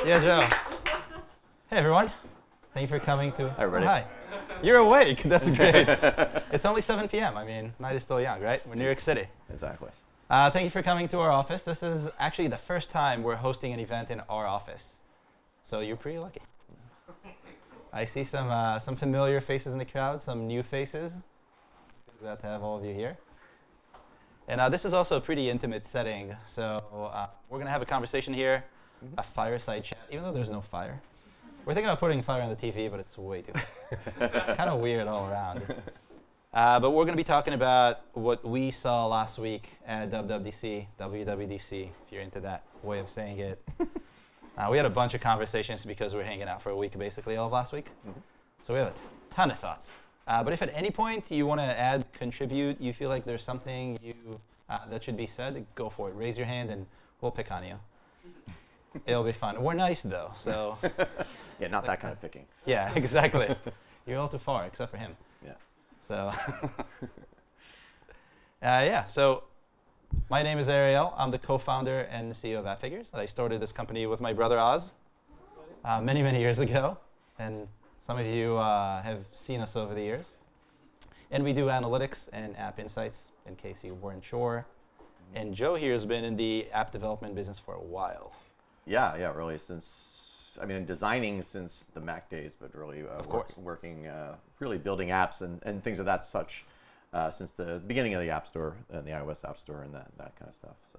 Yeah, Joe. Hey, everyone. Thank you for coming to... Hi, everybody. Oh, hi. You're awake. That's great. It's only 7 p.m. I mean, night is still young, right? We're in New York City. Exactly. Thank you for coming to our office. This is actually the first time we're hosting an event in our office. So you're pretty lucky. I see some familiar faces in the crowd, some new faces. Glad to have all of you here. And this is also a pretty intimate setting. So we're going to have a conversation here, a fireside chat, even though there's no fire. We're thinking about putting fire on the TV, but it's way too kind of weird all around. But we're going to be talking about what we saw last week at WWDC, if you're into that way of saying it. We had a bunch of conversations because we were hanging out for a week, basically, all of last week. So we have a ton of thoughts. But if at any point you want to add, contribute, you feel like there's something that should be said, go for it. Raise your hand, and we'll pick on you. It'll be fun. We're nice, though, so... Yeah, not that kind of picking. Yeah, exactly. You're all too far, except for him. Yeah. So, yeah. So, my name is Ariel. I'm the co-founder and CEO of Appfigures. I started this company with my brother Oz many, many years ago, and some of you have seen us over the years. And we do analytics and app insights, in case you weren't sure. And Joe here has been in the app development business for a while. Yeah, really designing since the Mac days, but really working, really building apps and things of that such since the beginning of the App Store and the iOS App Store and that kind of stuff. So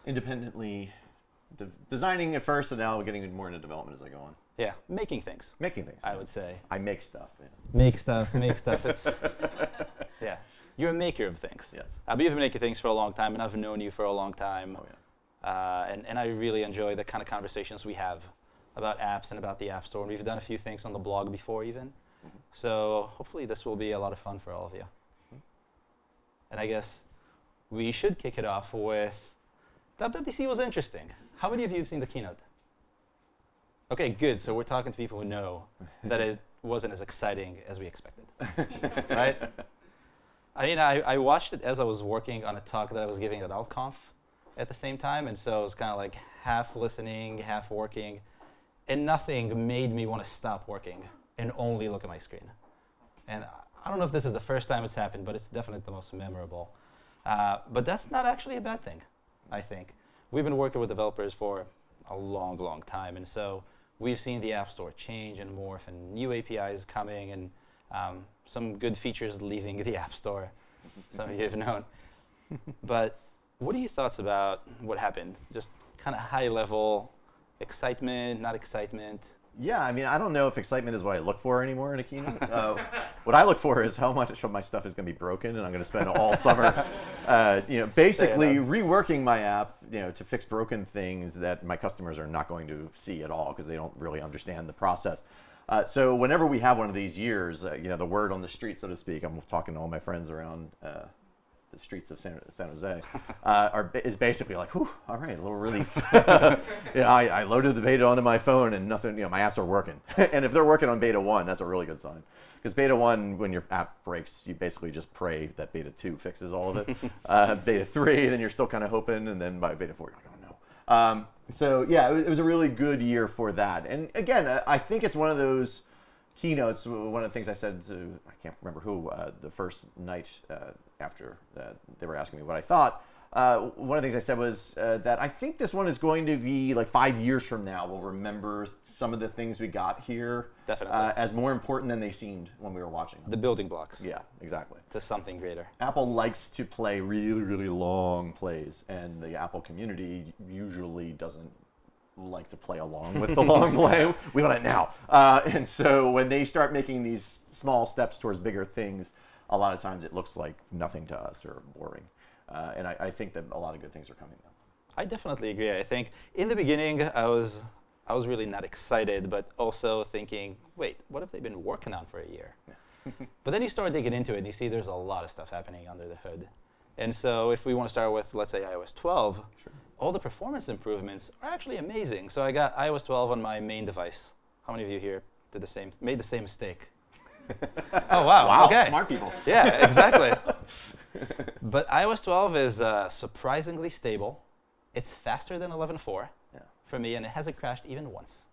independently designing at first, and now getting more into development as I go on. Yeah, making things. Making things. I would say. I make stuff. Yeah. Make stuff. It's, yeah. You're a maker of things. Yes. But you've been making things for a long time, and I've known you for a long time. Oh, yeah. And I really enjoy the kind of conversations we have about apps and about the App Store. And we've done a few things on the blog before even. So hopefully this will be a lot of fun for all of you. And I guess we should kick it off with WWDC was interesting. How many of you have seen the keynote? OK, good. So we're talking to people who know that it wasn't as exciting as we expected. Right? I mean, I watched it as I was working on a talk that I was giving at AltConf at the same time, and so it was kind of like half listening, half working, and nothing made me want to stop working and only look at my screen. And I don't know if this is the first time it's happened, but it's definitely the most memorable. But that's not actually a bad thing, I think. We've been working with developers for a long, long time, and so we've seen the App Store change and morph, and new APIs coming, and some good features leaving the App Store. Some of you have known. But what are your thoughts about what happened? Just kind of high level excitement, not excitement? Yeah, I mean, I don't know if excitement is what I look for anymore in a keynote. What I look for is how much of my stuff is going to be broken, and I'm going to spend all summer, basically reworking my app, to fix broken things that my customers are not going to see at all because they don't really understand the process. So whenever we have one of these years, the word on the street, so to speak, I'm talking to all my friends around the streets of San Jose, is basically like, whew, all right, a little relief. I loaded the beta onto my phone and nothing, my apps are working. And if they're working on beta 1, that's a really good sign. Because beta 1, when your app breaks, you basically just pray that beta 2 fixes all of it. Beta 3, then you're still kind of hoping, and then by beta 4, you're like, oh no. So yeah, it was a really good year for that. And again, I think it's one of those keynotes. One of the things I said to, I can't remember who, the first night after they were asking me what I thought, one of the things I said was that I think this one is going to be like 5 years from now. We'll remember some of the things we got here as more important than they seemed when we were watching them. The building blocks. Yeah, exactly. To something greater. Apple Apple likes to play really, really long plays, and the Apple community usually doesn't like to play along with the long play. We want it now. And so when they start making these small steps towards bigger things, a lot of times it looks like nothing to us or boring. And I think that a lot of good things are coming now. I definitely agree. I think in the beginning, I was really not excited, but also thinking, wait, what have they been working on for a year? Yeah. But then you start digging into it, and you see there's a lot of stuff happening under the hood. And so if we want to start with, let's say, iOS 12, sure, all the performance improvements are actually amazing. So I got iOS 12 on my main device. How many of you here made the same mistake? Oh, wow. Wow, okay. Smart people. Yeah, exactly. But iOS 12 is surprisingly stable. It's faster than 11.4 for me, and it hasn't crashed even once.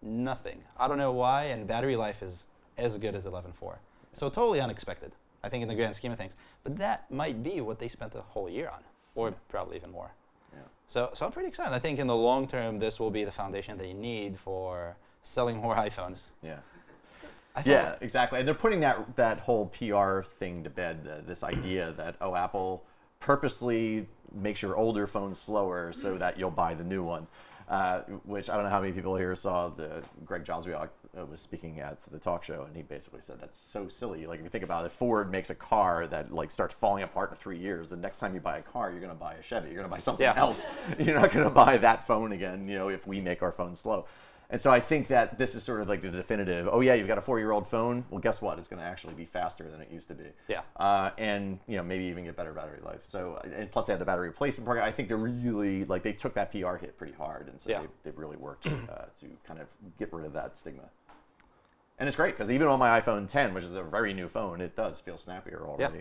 Nothing. I don't know why, and battery life is as good as 11.4. So totally unexpected, I think, in the grand scheme of things. But that might be what they spent a whole year on, or probably even more. Yeah. So I'm pretty excited. I think in the long term, this will be the foundation they need for selling more iPhones. Yeah. Yeah, exactly. And they're putting that whole PR thing to bed, this idea that, oh, Apple purposely makes your older phone slower so that you'll buy the new one. Which I don't know how many people here saw Greg Joswiak was speaking at the talk show, and he basically said that's so silly. Like, if you think about it, Ford makes a car that like starts falling apart in 3 years. The next time you buy a car, you're going to buy a Chevy. You're going to buy something else. You're not going to buy that phone again, if we make our phone slow. And so I think that this is sort of like the definitive, oh yeah, you've got a 4-year-old phone. Well, guess what? It's going to actually be faster than it used to be. Yeah. And maybe even get better battery life. So, and plus they have the battery replacement program. I think they're really, like, they took that PR hit pretty hard. And so they've really worked to kind of get rid of that stigma. And it's great, because even on my iPhone 10, which is a very new phone, it does feel snappier already,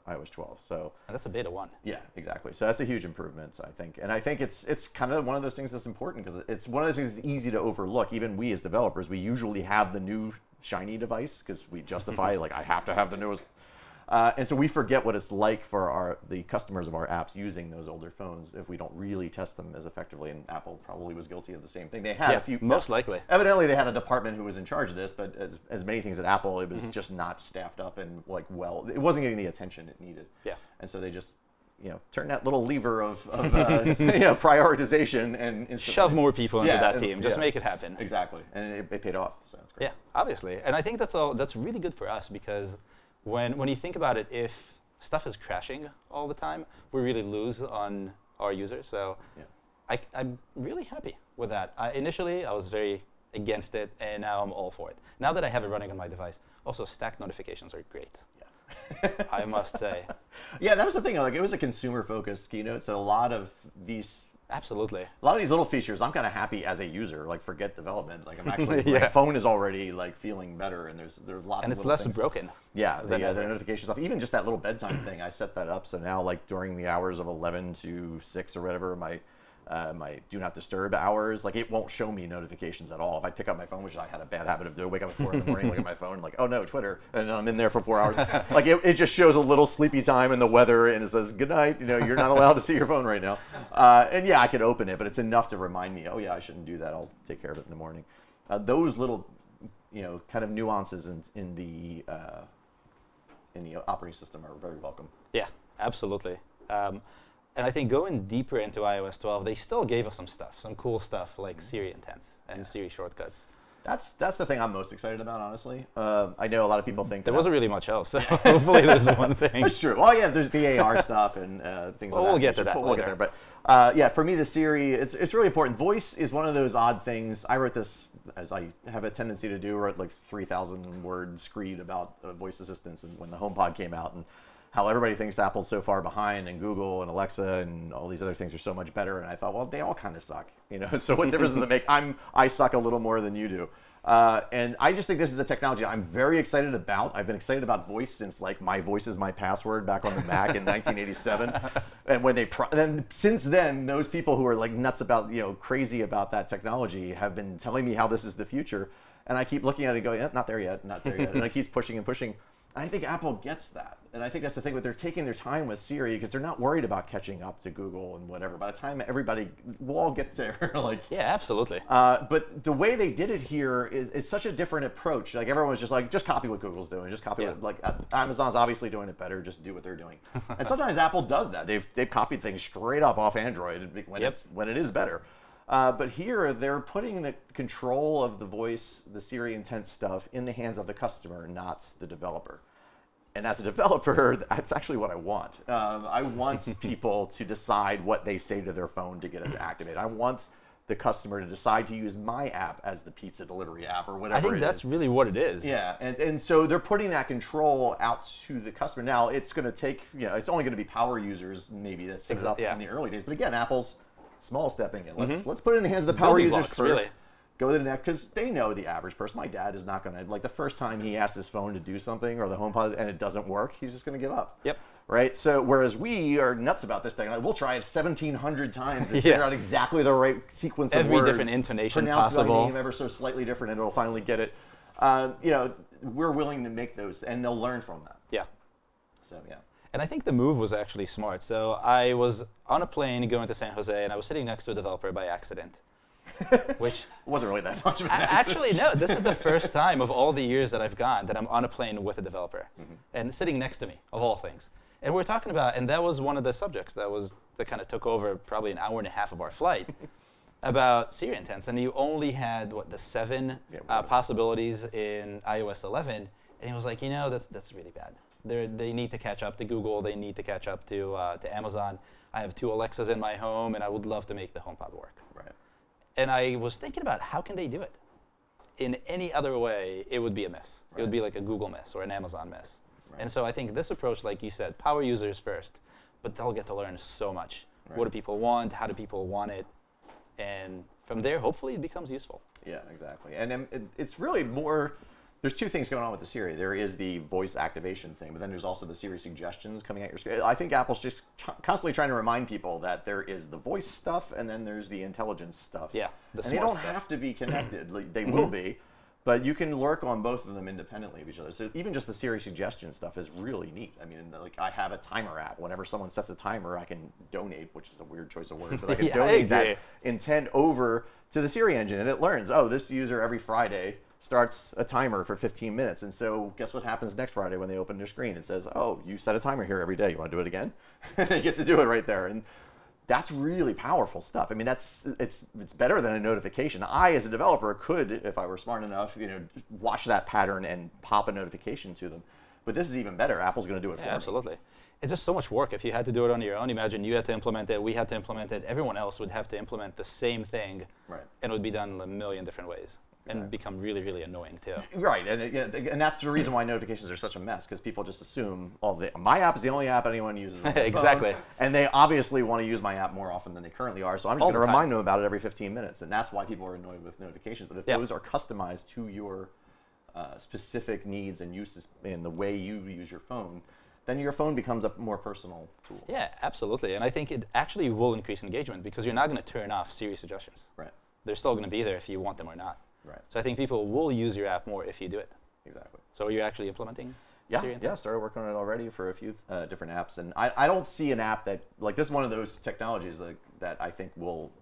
iOS 12. So and that's a beta 1. Yeah, exactly. So that's a huge improvement, I think. And I think it's kind of one of those things that's important, because it's one of those things that's easy to overlook. Even we as developers, we usually have the new shiny device, because we justify, like, I have to have the newest. And so we forget what it's like for the customers of our apps using those older phones if we don't really test them as effectively. And Apple probably was guilty of the same thing. They had a few. Most likely. Evidently, they had a department who was in charge of this, but as many things at Apple, it was just not staffed up and it wasn't getting the attention it needed. Yeah. And so they just turn that little lever of prioritization and shove more people into that team. Just make it happen. Exactly, and it paid off. So that's great. Yeah, obviously, and I think that's really good for us, because when you think about it, if stuff is crashing all the time, we really lose on our users. So I'm really happy with that. Initially, I was very against it, and now I'm all for it. Now that I have it running on my device, also stack notifications are great. I must say. Yeah, that was the thing. Like, it was a consumer-focused keynote, so a lot of these little features, I'm kind of happy as a user. Like, forget development. Like, I'm actually my phone is already like feeling better, and there's lots. And of it's less broken. Yeah, the notification stuff. Even just that little bedtime thing, I set that up so now, like, during the hours of 11 to 6 or whatever, my do not disturb hours, like, it won't show me notifications at all. If I pick up my phone, which I had a bad habit of doing, wake up at 4 in the morning, look at my phone, like, oh no, Twitter, and I'm in there for 4 hours. Like, it just shows a little sleepy time in the weather, and it says, good night, you're not allowed to see your phone right now. And yeah, I could open it, but it's enough to remind me, oh yeah, I shouldn't do that. I'll take care of it in the morning. Those little, kind of nuances in the operating system are very welcome. Yeah, absolutely. And I think going deeper into iOS 12, they still gave us some cool stuff like Siri intents and Siri shortcuts. That's the thing I'm most excited about, honestly. I know a lot of people think there wasn't really much else. So hopefully there's one thing. That's true. Well, yeah, there's the AR stuff and things like that. We'll get to that. We'll get there. But yeah, for me, the Siri, it's really important. Voice is one of those odd things. I wrote this, as I have a tendency to do, wrote like 3,000 word screed about voice assistants, and when the HomePod came out, and how everybody thinks Apple's so far behind, and Google and Alexa and all these other things are so much better. And I thought, well, they all kind of suck, So what difference does it make? I suck a little more than you do. And I just think this is a technology I'm very excited about. I've been excited about voice since, like, my voice is my password back on the Mac in 1987. And when then since then, those people who are like nuts about, crazy about that technology have been telling me how this is the future. And I keep looking at it and going, not there yet, not there yet. And I keep pushing and pushing. I think Apple gets that. And I think that's the thing, they're taking their time with Siri, because they're not worried about catching up to Google and whatever. By the time we'll all get there. Like, yeah, absolutely. But the way they did it here is such a different approach. Like, everyone was just like, just copy what Google's doing. Just copy what, like, Amazon's obviously doing it better. Just do what they're doing. And sometimes Apple does that. They've copied things straight up off Android when it is better. But here, they're putting the control of the voice, the Siri intent stuff, in the hands of the customer, not the developer. And as a developer, that's actually what I want. I want people to decide what they say to their phone to get it to activate. I want the customer to decide to use my app as the pizza delivery app or whatever. I think that's really what it is. Yeah, and so they're putting that control out to the customer. Now, it's going to take, it's only going to be power users maybe that set it up in the early days. But again, Apple's small stepping in. Let's put it in the hands of the power users first. Really. Go to the next, because they know the average person. My dad is not going to, like, the first time he asks his phone to do something or the HomePod and it doesn't work, he's just going to give up. Yep. right? So whereas we are nuts about this thing, like we'll try it 1,700 times and figure out exactly the right sequence of words. Every different intonation pronounce possible. the name ever so slightly different, and it'll finally get it. You know, we're willing to make those, and they'll learn from that. Yeah. So yeah. And I think the move was actually smart. So I was on a plane going to San Jose, and I was sitting next to a developer by accident. Which it wasn't really that much of an accident. Actually, no. This is the first time of all the years that I've gone that I'm on a plane with a developer, and sitting next to me, of all things. And we're talking about, and that was one of the subjects that kind of took over probably an hour and a half of our flight, about Siri intents. And you only had the 7 possibilities in iOS 11, and he was like, you know, that's really bad. They need to catch up to Google. They need to catch up to Amazon. I have 2 Alexas in my home, and I would love to make the HomePod work. Right. And I was thinking about how can they do it? In any other way, it would be a miss. Right. It would be like a Google miss or an Amazon miss. Right. And so I think this approach, like you said, power users first, but they'll get to learn so much. Right. What do people want? How do people want it? And from there, hopefully, it becomes useful. Yeah, exactly. And it's really more. There's 2 things going on with the Siri. There is the voice activation thing, but then there's also the Siri suggestions coming at your screen. I think Apple's just constantly trying to remind people that there is the voice stuff and then there's the intelligence stuff. Yeah, and they don't have to be connected. Like, they will be, but you can work on both of them independently of each other. So even just the Siri suggestion stuff is really neat. I mean, like I have a timer app. Whenever someone sets a timer, I can donate, which is a weird choice of words, but I can donate that intent over to the Siri engine, and it learns, oh, this user every Friday starts a timer for 15 minutes. And so guess what happens next Friday when they open their screen? It says, oh, you set a timer here every day. You want to do it again? And they get to do it right there. And that's really powerful stuff. I mean, it's better than a notification. I, as a developer, could, if I were smart enough, you know, watch that pattern and pop a notification to them. But this is even better. Apple's going to do it for me. Absolutely. It's just so much work. If you had to do it on your own, imagine you had to implement it, we had to implement it, everyone else would have to implement the same thing, and it would be done in a million different ways. And become really, really annoying too. Right, and that's the reason why notifications are such a mess, because people just assume, my app is the only app anyone uses on their exactly. phone, and they obviously want to use my app more often than they currently are, so I'm just going to remind them about it every 15 minutes, and that's why people are annoyed with notifications. But if those are customized to your specific needs and uses in the way you use your phone, then your phone becomes a more personal tool. Yeah, absolutely, and I think it actually will increase engagement, because you're not going to turn off Siri suggestions. Right. They're still going to be there if you want them or not. Right. So I think people will use your app more if you do it. Exactly. So are you actually implementing Siri? Yeah, started working on it already for a few different apps. And I don't see an app that, like this is one of those technologies that I think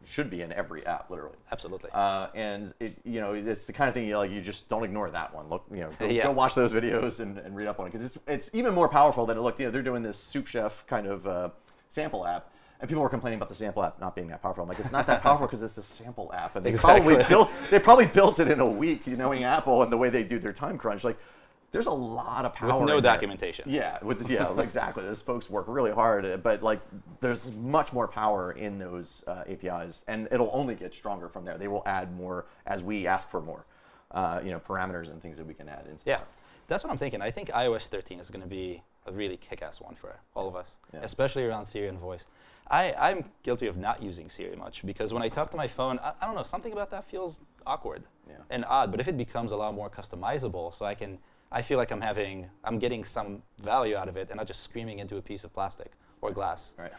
should be in every app, literally. Absolutely. And it's the kind of thing you just don't ignore that one. Look, go watch those videos and read up on it, because it's even more powerful than they're doing this Soup Chef kind of sample app. And people were complaining about the sample app not being that powerful. I'm like, it's not that powerful because it's a sample app, and they probably built it in a week, knowing Apple and the way they do their time crunch. Like, there's a lot of power. With no documentation. Yeah, exactly. Those folks work really hard, but there's much more power in those APIs, and it'll only get stronger from there. They will add more as we ask for more, parameters and things that we can add into. Yeah, that's what I'm thinking. I think iOS 13 is going to be a really kick-ass one for all of us, especially around Siri and voice. I'm guilty of not using Siri much, because when I talk to my phone, I don't know, something about that feels awkward and odd. But if it becomes a lot more customizable, so I feel like I'm getting some value out of it and not just screaming into a piece of plastic or glass. Right.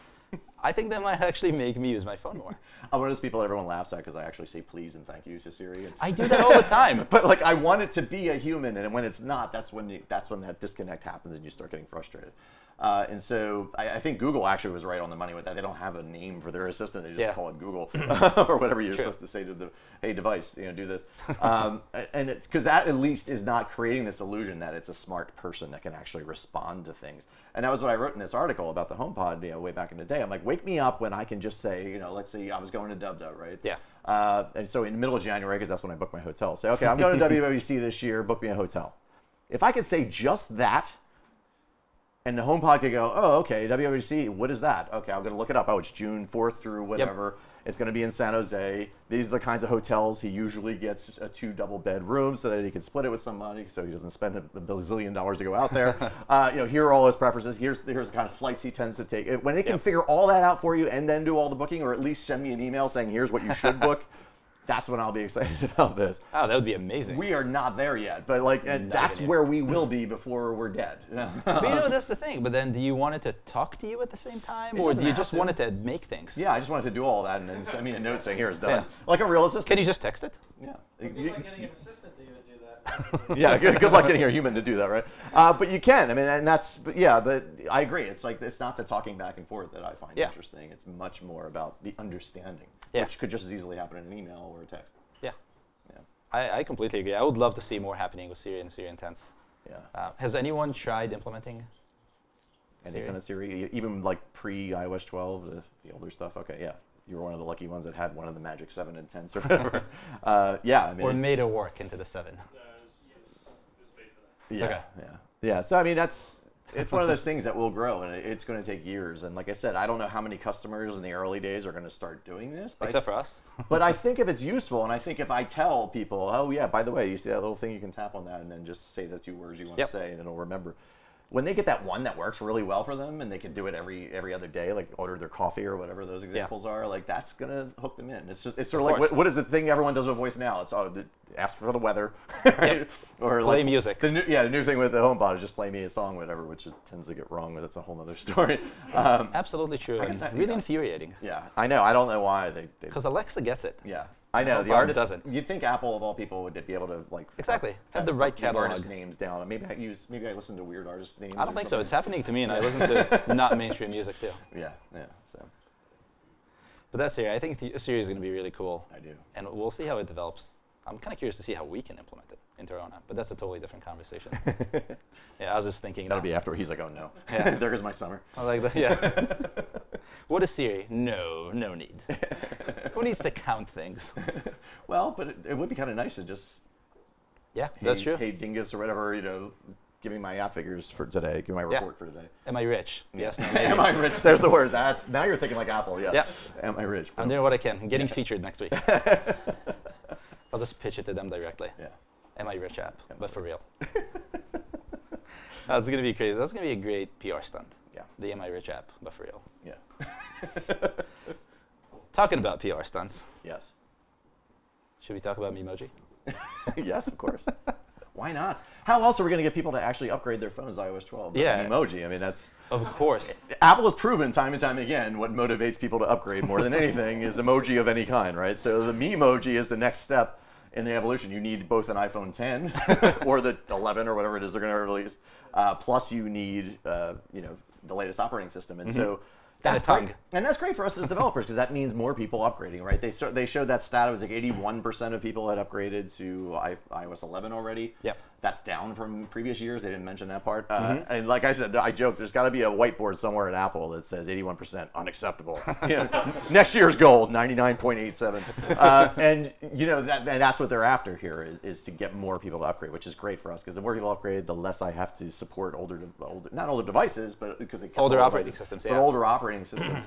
I think that might actually make me use my phone more. I'm one of those people everyone laughs at because I actually say please and thank you to Siri. I do that all the time. But I want it to be a human, and when it's not, that's when that disconnect happens and you start getting frustrated. And so I think Google actually was right on the money with that. They don't have a name for their assistant. They just call it Google or whatever you're supposed to say to the, hey, device, do this. And it's because that at least is not creating this illusion that it's a smart person that can actually respond to things. And that was what I wrote in this article about the HomePod, way back in the day. I'm like, wake me up when I can just say, let's say I was going to WWDC, right? Yeah. And so in the middle of January, because that's when I booked my hotel, say, okay, I'm going to WWDC this year, book me a hotel. If I could say just that, and the HomePod could go, oh, okay, WWDC, what is that? Okay, I'm going to look it up. Oh, it's June 4th through whatever. Yep. It's going to be in San Jose. These are the kinds of hotels he usually gets 2 double-bed rooms so that he can split it with somebody, so he doesn't spend a bazillion dollars to go out there. Here are all his preferences. Here's the kind of flights he tends to take. When it can figure all that out for you and then do all the booking, or at least send me an email saying, here's what you should book, that's when I'll be excited about this. Oh, that would be amazing. We are not there yet, but like that's where we will be before we're dead. But you know, that's the thing. But then, do you want it to talk to you at the same time, or do you just want it to make things? Yeah, I just wanted to do all that and then send me a note saying, "Here, it's done." Like a real assistant. Can you just text it? Yeah. It'd be like getting an assistant to even do that. Yeah, good luck getting a human to do that, right? But you can. I mean, and that's, but I agree. It's like, it's not the talking back and forth that I find interesting. It's much more about the understanding, which could just as easily happen in an email or a text. Yeah. I completely agree. I would love to see more happening with Siri and Siri Intense. Yeah. Has anyone tried implementing Any kind of Siri, even like pre-iOS 12, the older stuff? Okay, yeah. You were one of the lucky ones that had one of the magic 7 and 10s or whatever. Yeah, I mean, or made it work into the 7. Yeah. So I mean, it's one of those things that will grow, and it's going to take years. And like I said, I don't know how many customers in the early days are going to start doing this. Except for us. But I think if it's useful, and I think if I tell people, oh yeah, by the way, you see that little thing, you can tap on that and then just say the 2 words you want to say, and it'll remember. When they get that one that works really well for them, and they can do it every other day, like order their coffee or whatever those examples are, like that's gonna hook them in. It's sort of like what is the thing everyone does with voice now? It's ask for the weather, right? Or play like music. The new thing with the HomePod is just play me a song, whatever, which it tends to get wrong, but that's a whole other story. Absolutely true. And really infuriating. Yeah, I know. I don't know why they. Because Alexa gets it. Yeah. I know, the HomePod artist doesn't. You'd think Apple of all people would be able to like have the right catalog. Artist names down. Maybe I listen to weird artist names. I don't think so. It's happening to me, and I listen to not mainstream music too. Yeah. So. But that's Siri. I think the Siri is going to be really cool. I do. And we'll see how it develops. I'm kind of curious to see how we can implement it into our own app, but that's a totally different conversation. Yeah, I was just thinking. That'll be after he's like, oh no. Yeah. There goes my summer. I like that. Yeah. What is Siri? No need. Who needs to count things? Well, but it would be kind of nice to just. Yeah, that's true. Hey, Dingus or whatever, give me my Appfigures for today. Give me my report for today. Am I rich? Yes, no, maybe. Am I rich? There's the word. Now you're thinking like Apple. Yeah. Am I rich? I'm doing what I can. I'm getting featured next week. I'll just pitch it to them directly. Yeah. Am I rich app, but for real. That's gonna be crazy. That's gonna be a great PR stunt. Yeah. The Am I Rich app, but for real. Yeah. Talking about PR stunts. Yes. Should we talk about Memoji? Yes, of course. Why not? How else are we going to get people to actually upgrade their phones to iOS 12? Yeah. Memoji. I mean, that's. Of course. Apple has proven time and time again what motivates people to upgrade more than anything is emoji of any kind, right? So the Memoji is the next step in the evolution. You need both an iPhone 10 or the 11 or whatever it is they're going to release. Plus, you need the latest operating system, and so. That's great. And that's great for us as developers because that means more people upgrading, right? They showed that stat. It was like 81% of people had upgraded to iOS 11 already. Yep. That's down from previous years. They didn't mention that part. And like I said, I joked, there's got to be a whiteboard somewhere at Apple that says 81% unacceptable. Next year's goal, 99.87. And that's what they're after here is to get more people to upgrade, which is great for us because the more people upgrade, the less I have to support not older devices, but because they older operating systems, but older operating systems.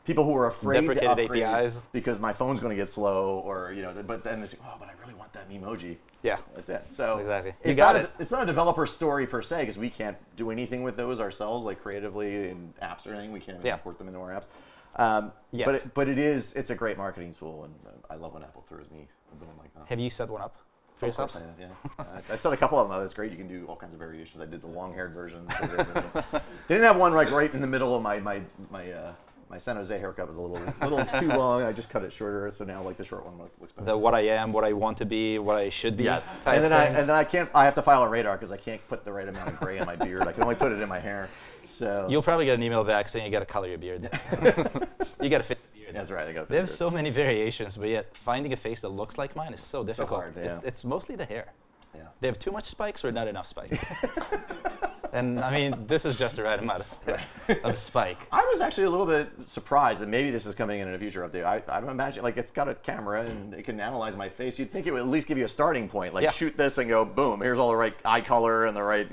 People who are afraid deprecated to upgrade APIs because my phone's going to get slow, or but then they say, oh, but I really want that Memoji. Yeah, that's it. So exactly, it's not a developer story per se because we can't do anything with those ourselves, like creatively in apps or anything. We can't import them into our apps. But it's a great marketing tool, and I love when Apple throws me a boom like that. Have you set one up for yourself? I set a couple of them. That's great. You can do all kinds of variations. I did the long-haired version. Didn't have one like right in the middle of my San Jose haircut was a little too long. I just cut it shorter, so now like the short one looks better. The what I am, what I want to be, what I should be. Yes. Type and then I have to file a radar because I can't put the right amount of gray in my beard. I can only put it in my hair. So you'll probably get an email back saying you got to color your beard. You got to fit the beard. That's right. They have so many variations, but yet finding a face that looks like mine is so difficult. So hard, it's mostly the hair. Yeah. They have too much spikes or not enough spikes. And I mean, this is just the right amount of spike. I was actually a little bit surprised, and maybe this is coming in a future update. I'm imagining, like, it's got a camera and it can analyze my face. You'd think it would at least give you a starting point, like shoot this and go, boom, here's all the right eye color and the right,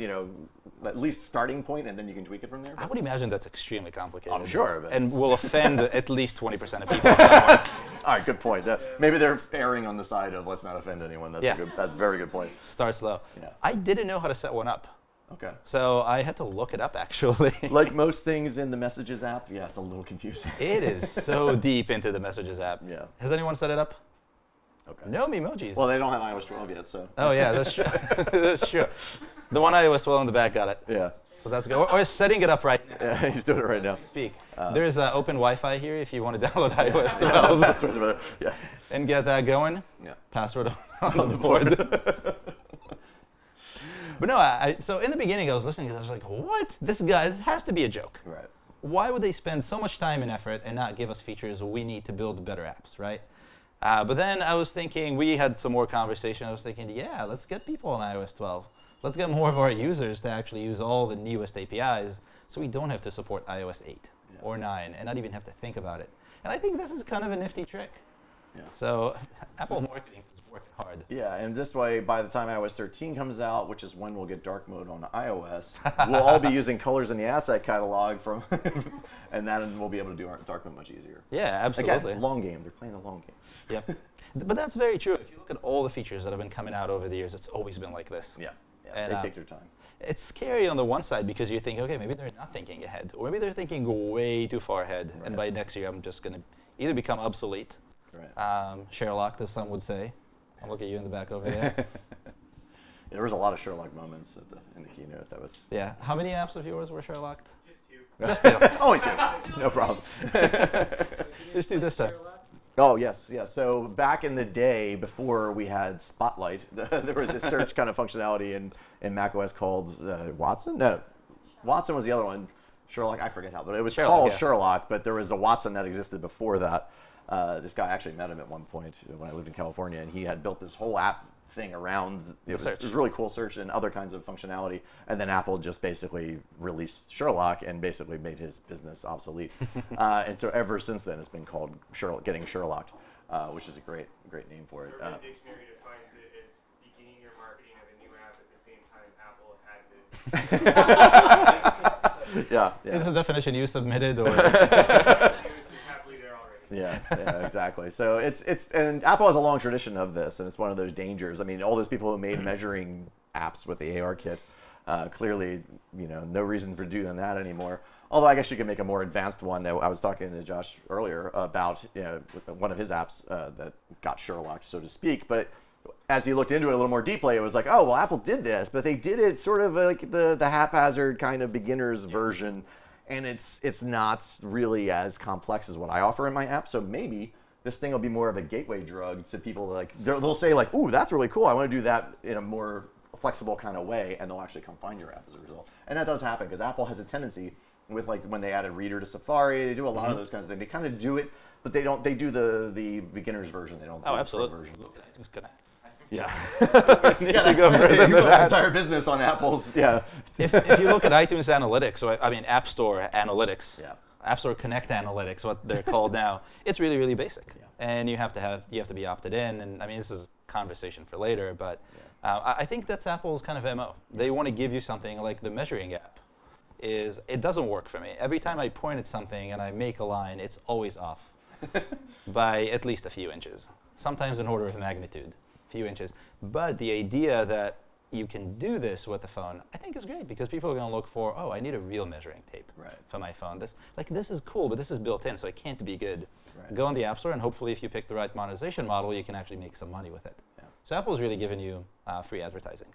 at least starting point, and then you can tweak it from there. I would imagine that's extremely complicated. I'm sure. And will offend at least 20% of people somewhere. All right, good point. Maybe they're erring on the side of let's not offend anyone. That's a very good point. Start slow. Yeah. I didn't know how to set one up. Okay. So I had to look it up, actually. Like most things in the Messages app, it's a little confusing. It is so deep into the Messages app. Yeah. Has anyone set it up? Okay. No Memojis. Well, they don't have iOS 12 yet, so. Oh yeah, that's true. That's true. The one iOS 12 in the back got it. Yeah. So that's good. Or setting it up right now. Yeah, he's doing it right now. Speak. There's open Wi-Fi here if you want to download iOS 12 That's right. Yeah. and get that going. Yeah. Password on the board. But no, so in the beginning I was listening and I was like, what? This guy, it has to be a joke. Right. Why would they spend so much time and effort and not give us features we need to build better apps, right? But then I was thinking, we had some more conversation. I was thinking, yeah, let's get people on iOS 12. Let's get more of our users to actually use all the newest APIs so we don't have to support iOS 8 or 9 and not even have to think about it. And I think this is kind of a nifty trick. Yeah. So Apple marketing is working hard. Yeah, and this way, by the time iOS 13 comes out, which is when we'll get dark mode on iOS, we'll all be using colors in the asset catalog from, and then we'll be able to do our dark mode much easier. Yeah, absolutely. Again, long game. They're playing a long game. Yep. But that's very true. If you look at all the features that have been coming out over the years, it's always been like this. Yeah. And, they take their time. It's scary on the one side because you think, okay, maybe they're not thinking ahead, or maybe they're thinking way too far ahead, and by next year I'm just going to either become obsolete, Sherlock, as some would say. I'll look at you in the back over there. There was a lot of Sherlock moments in the keynote. That was. Yeah. How many apps of yours were Sherlocked? Just 2. Just 2. Only 2. No problem. Just 2 this time. Oh, yes, yes. So back in the day, before we had Spotlight, there was this search kind of functionality in macOS called Watson? No, Watson was the other one. Sherlock, I forget how, but it was called Sherlock, but there was a Watson that existed before that. This guy, I actually met him at one point when I lived in California, and he had built this whole app thing around it was really cool search and other kinds of functionality, and then Apple just basically released Sherlock and basically made his business obsolete. And so ever since then, it's been called Getting Sherlocked, which is a great name for it. Urban Dictionary defines it as beginning your marketing of a new app at the same time Apple has it. Yeah. Is this a definition you submitted, or? Yeah, exactly. So and Apple has a long tradition of this, and it's one of those dangers. I mean, all those people who made measuring apps with the AR kit, clearly, no reason for doing that anymore. Although I guess you could make a more advanced one. I was talking to Josh earlier about one of his apps that got Sherlocked, so to speak. But as he looked into it a little more deeply, it was like, oh, well, Apple did this, but they did it sort of like the haphazard kind of beginner's version. And it's not really as complex as what I offer in my app. So maybe this thing will be more of a gateway drug to people. Like they'll say like, "Ooh, that's really cool. I want to do that in a more flexible kind of way," and they'll actually come find your app as a result. And that does happen because Apple has a tendency with like when they added Reader to Safari, they do a lot of those kinds of things. They kind of do it, but they don't. They do the beginner's version. They don't. Oh, do absolutely. the pro version. Look at iTunes Connect. Yeah. You go further than You built an that. entire business on Apple's. Yeah. If you look at iTunes Analytics, so I mean App Store Analytics, App Store Connect Analytics, what they're called now, it's really, really basic. Yeah. And you have to be opted in. And I mean, this is a conversation for later, but I think that's Apple's kind of MO. They want to give you something like the measuring app. It doesn't work for me. Every time I point at something and I make a line, it's always off by at least a few inches, sometimes an order of magnitude. Few inches. But the idea that you can do this with the phone, I think is great because people are going to look for, oh, I need a real measuring tape for my phone. This is cool, but this is built in, so it can't be good. Go on the App Store, and hopefully if you pick the right monetization model, you can actually make some money with it. Yeah. So Apple's really giving you free advertising,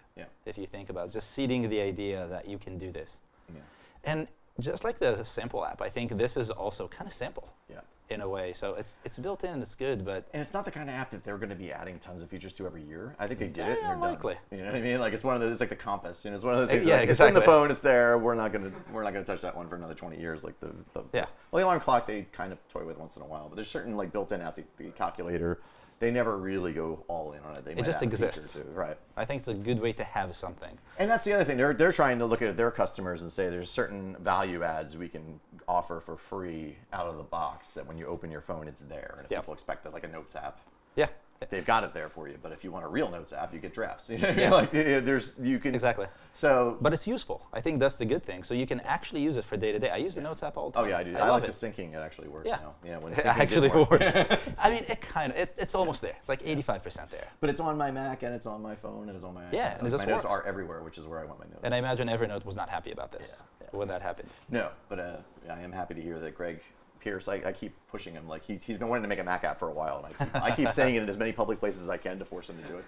if you think about it, just seeding the idea that you can do this. Yeah. And just like the sample app, I think this is also kind of sample. Yeah. In a way, so it's built in and it's good, but it's not the kind of app that they're going to be adding tons of features to every year. I think they did it. And unlikely. Done. You know what I mean? Like it's one of those. It's like the compass. It's one of those things. Yeah, like, exactly. It's in the phone. It's there. We're not gonna touch that one for another 20 years. Like well, the alarm clock they kind of toy with once in a while, but there's certain like built-in apps, the calculator. They never really go all in on it. It just exists. Right. I think it's a good way to have something. And that's the other thing. They're trying to look at their customers and say there's certain value adds we can offer for free out of the box that when you open your phone, it's there. And if people expect it, like a Notes app, they've got it there for you. But if you want a real Notes app, you get drafts. You know, like you can exactly. So, but it's useful. I think that's the good thing. So you can actually use it for day to day. I use the Notes app all the time. Oh yeah, I do. I like the syncing. It actually works now. Yeah, when it actually works. I mean, it's almost there. It's like 85% there. But it's on my Mac and it's on my phone and it's on my iPad. Yeah, and it just my works. notes are everywhere, which is where I want my notes. And I imagine Evernote was not happy about this when that happened. No, but I am happy to hear that Greg Pierce, I keep pushing him. Like he's been wanting to make a Mac app for a while, and I keep saying it in as many public places as I can to force him to do it.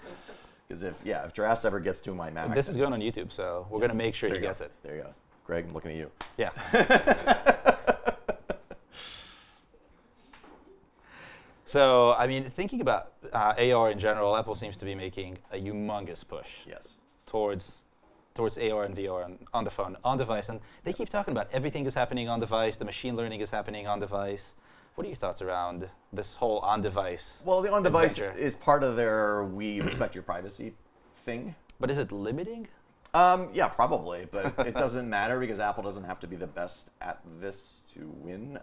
Because if Giraffes ever gets to my Mac, This is going on YouTube, so we're going to make sure he gets it. There you go, Greg. I'm looking at you. Yeah. So, I mean, thinking about AR in general, Apple seems to be making a humongous push towards AR and VR on the phone, on device. And they keep talking about everything is happening on device, the machine learning is happening on device. What are your thoughts around this whole on-device? Well, the on-device is part of their we respect your privacy thing. But is it limiting? Yeah, probably. But it doesn't matter because Apple doesn't have to be the best at this to win.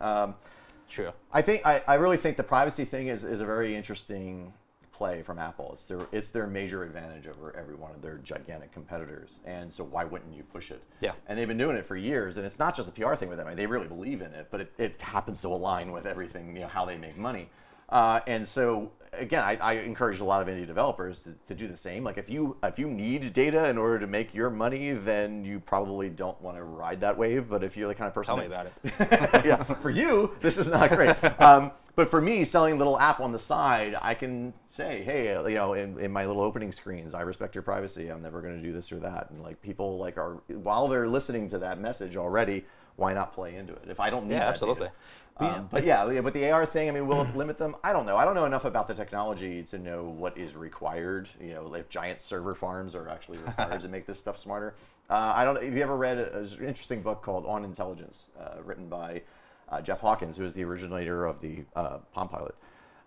True. I really think the privacy thing is a very interesting play from Apple. It's their major advantage over every one of their gigantic competitors, and so why wouldn't you push it? Yeah. And they've been doing it for years, and it's not just a PR thing with them. I mean, they really believe in it, but it happens to align with everything, how they make money. And so again, I encourage a lot of indie developers to do the same. Like if you need data in order to make your money, then you probably don't want to ride that wave. But if you're the kind of person, tell me about it. Yeah, for you, this is not great. But for me, selling a little app on the side, I can say, hey, in my little opening screens, I respect your privacy. I'm never going to do this or that. And like people are while they're listening to that message already, why not play into it? If I don't need that absolutely. But yeah, with the AR thing, I mean, will it limit them? I don't know. I don't know enough about the technology to know what is required. If giant server farms are actually required to make this stuff smarter. I don't know. Have you ever read an interesting book called On Intelligence, written by Jeff Hawkins, who is the originator of the Palm Pilot,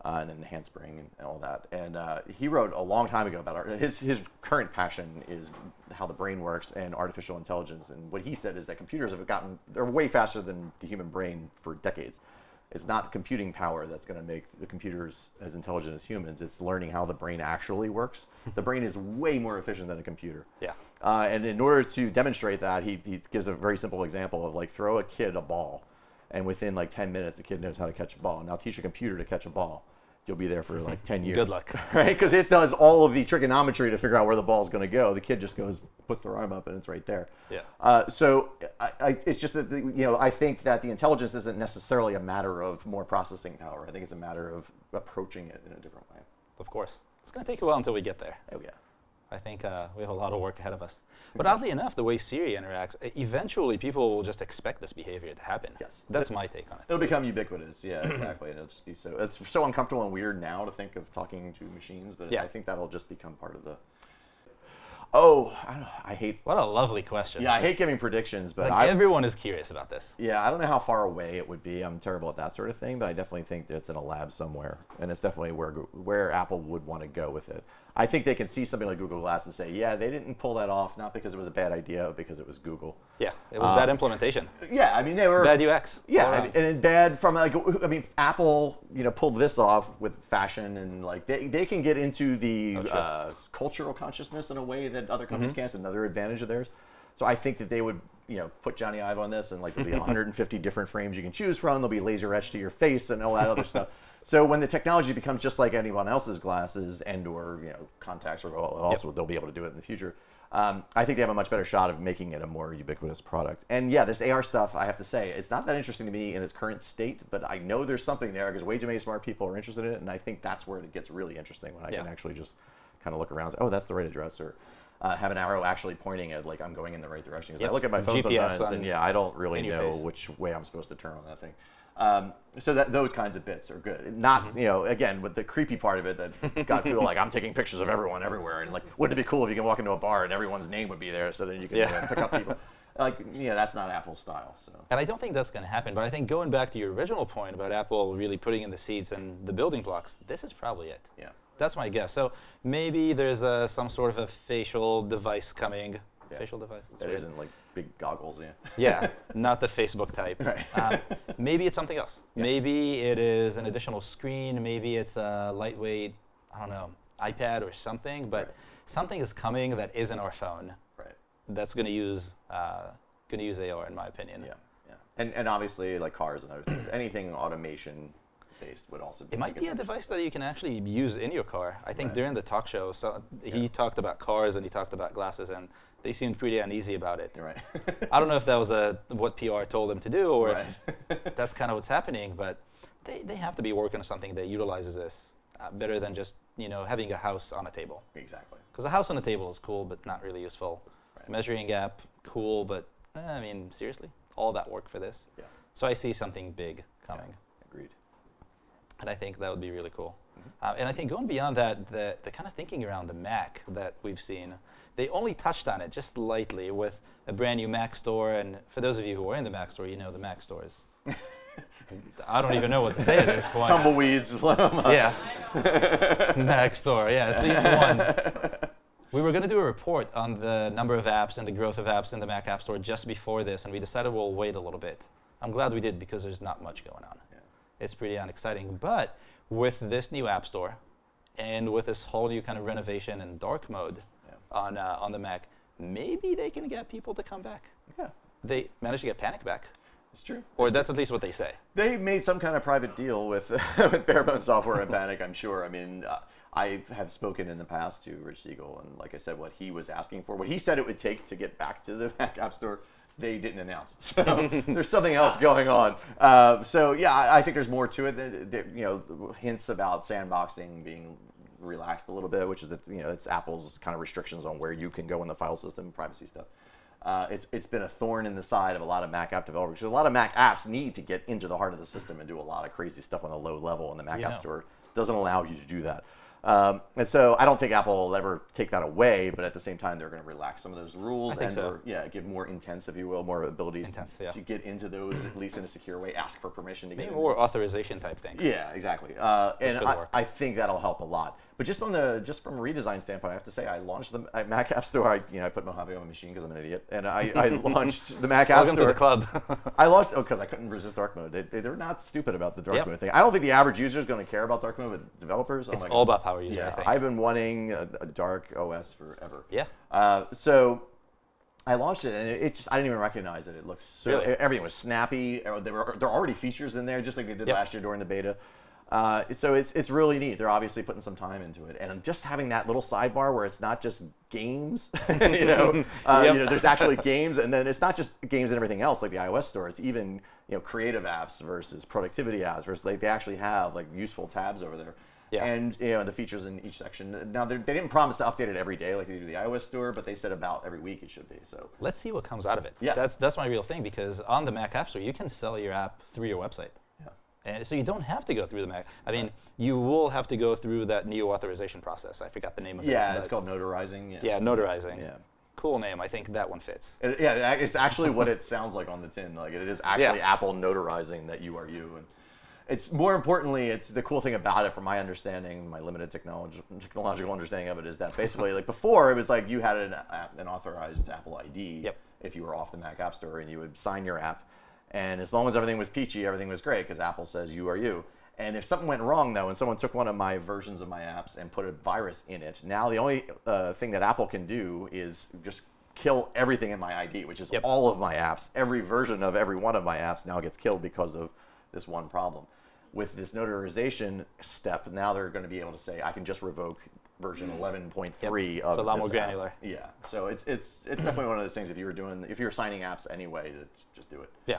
and then Handspring and all that. And he wrote a long time ago about his current passion is how the brain works and artificial intelligence. And what he said is that computers they're way faster than the human brain for decades. It's not computing power that's going to make the computers as intelligent as humans. It's learning how the brain actually works. The brain is way more efficient than a computer. Yeah. And in order to demonstrate that, he gives a very simple example of like throw a kid a ball, and within like 10 minutes, the kid knows how to catch a ball. Now teach a computer to catch a ball. You'll be there for like 10 years. Good luck. Right? Because it does all of the trigonometry to figure out where the ball is going to go. The kid just puts their arm up, and it's right there. Yeah. So it's just that, I think that the intelligence isn't necessarily a matter of more processing power. I think it's a matter of approaching it in a different way. Of course. It's going to take a while until we get there. Oh, yeah. I think we have a lot of work ahead of us. But oddly enough, the way Siri interacts, eventually people will just expect this behavior to happen. Yes. That's my take on it. It'll become ubiquitous. Yeah, exactly. It'll just be it's so uncomfortable and weird now to think of talking to machines, but I think that'll just become part of the... Oh, I don't know. I hate... What a lovely question. Yeah, I hate giving predictions, but everyone is curious about this. Yeah, I don't know how far away it would be. I'm terrible at that sort of thing, but I definitely think that it's in a lab somewhere, and it's definitely where Apple would want to go with it. I think they can see something like Google Glass and say, yeah, they didn't pull that off, not because it was a bad idea, but because it was Google. Yeah, it was bad implementation. Yeah, I mean, they were... Bad UX. Yeah, and bad from, Apple, pulled this off with fashion, and, they can get into the cultural consciousness in a way that other companies can't. It's another advantage of theirs. So I think that they would, put Johnny Ive on this, and, there'll be 150 different frames you can choose from. There'll be laser etched to your face and all that other stuff. So when the technology becomes just like anyone else's glasses and/or contacts, or also they'll be able to do it in the future. I think they have a much better shot of making it a more ubiquitous product. And yeah, this AR stuff, I have to say, it's not that interesting to me in its current state, but I know there's something there because way too many smart people are interested in it, and I think that's where it gets really interesting when I can actually just kind of look around and say, oh, that's the right address, or have an arrow actually pointing at I'm going in the right direction. Because I look at my phone GPS sometimes, and I don't really know which way I'm supposed to turn on that thing. So those kinds of bits are good. Not, again, with the creepy part of it that got people I'm taking pictures of everyone everywhere. And wouldn't it be cool if you can walk into a bar and everyone's name would be there so then you can pick up people. That's not Apple's style. So. And I don't think that's going to happen. But I think going back to your original point about Apple really putting in the seeds and the building blocks, this is probably it. Yeah. That's my guess. So maybe there's some sort of a facial device coming. Yeah. Facial device. It isn't big goggles, Yeah, not the Facebook type. Right. Maybe it's something else. Yeah. Maybe it is an additional screen. Maybe it's a lightweight, I don't know, iPad or something. But something is coming that isn't our phone. Right. That's going to use AR, in my opinion. Yeah. And obviously, cars and other things, anything automation based would also be. It might be a device that you can actually use in your car. I think during the talk show, he talked about cars and he talked about glasses, and they seemed pretty uneasy about it. Right. I don't know if that was what PR told them to do, or Right. if that's kind of what's happening, but they have to be working on something that utilizes this better than just having a house on a table. Exactly. Because a house on a table is cool, but not really useful. Right. Measuring app, cool, but I mean, seriously, all that work for this. Yeah. So I see something big coming. Yeah. Agreed. And I think that would be really cool. And I think going beyond that, the kind of thinking around the Mac that we've seen, they only touched on it just lightly with a brand new Mac store. And for those of you who are in the Mac store, you know the Mac stores. I don't even know what to say at this point. Tumbleweeds. Yeah. Mac store, yeah, at least one. We were going to do a report on the number of apps and the growth of apps in the Mac App Store just before this, and we decided we'll wait a little bit. I'm glad we did because there's not much going on. Yeah. It's pretty unexciting. But with this new App Store and with this whole new kind of renovation and dark mode on the Mac, maybe they can get people to come back. Yeah. They managed to get Panic back. It's true. Or that's at least what they say. They made some kind of private deal with with Barebones Software and Panic, I'm sure. I mean, I have spoken in the past to Rich Siegel, and like I said, what he was asking for, what he said it would take to get back to the Mac App Store, they didn't announce. So there's something else going on. So yeah, I think there's more to it. Hints about sandboxing being relaxed a little bit, which is it's Apple's kind of restrictions on where you can go in the file system, privacy stuff. It's been a thorn in the side of a lot of Mac app developers. Because a lot of Mac apps need to get into the heart of the system and do a lot of crazy stuff on a low level, and the Mac App Store doesn't allow you to do that. And so I don't think Apple will ever take that away, but at the same time, they're going to relax some of those rules or give more intents, if you will, more abilities to get into those, at least in a secure way, ask for permission to get in. Maybe more authorization type things. Yeah, exactly. And I think that'll help a lot. But just from a redesign standpoint, I have to say I launched the Mac App Store. I put Mojave on my machine because I'm an idiot, and I launched the Mac App Store. Welcome to the club. I launched because I couldn't resist dark mode. They're not stupid about the dark mode thing. I don't think the average user is going to care about dark mode, but developers. It's all about power user. I think. I've been wanting a dark OS forever. Yeah. So I launched it, and I didn't even recognize it. It looks so. Really? Everything was snappy. There are already features in there, just like they did last year during the beta. So it's really neat. They're obviously putting some time into it, and just having that little sidebar where it's not just games, there's actually games, and then it's not just games and everything else like the iOS store. It's even creative apps versus productivity apps versus they actually have like useful tabs over there. Yeah. And the features in each section. Now they didn't promise to update it every day like they do the iOS store, but they said about every week it should be. So let's see what comes out of it. Yeah. That's my real thing, because on the Mac App Store you can sell your app through your website. And so you don't have to go through the Mac. I mean, you will have to go through that new authorization process. I forgot the name of it. Yeah, it's called notarizing. Yeah, notarizing. Yeah. Cool name. I think that one fits. It's actually what it sounds like on the tin. Like it is actually Apple notarizing that you are you. And it's more importantly, it's the cool thing about it, from my understanding, my limited technological understanding of it, is that basically, like before, it was like you had an authorized Apple ID if you were off the Mac App Store, and you would sign your app. And as long as everything was peachy, everything was great because Apple says you are you. And if something went wrong, though, and someone took one of my versions of my apps and put a virus in it, now the only thing that Apple can do is just kill everything in my ID, which is all of my apps. Every version of every one of my apps now gets killed because of this one problem. With this notarization step, now they're going to be able to say, I can just revoke version 11.3 of it's a lot more granular. App. Yeah, so it's definitely one of those things. If you're signing apps anyway, just do it. Yeah.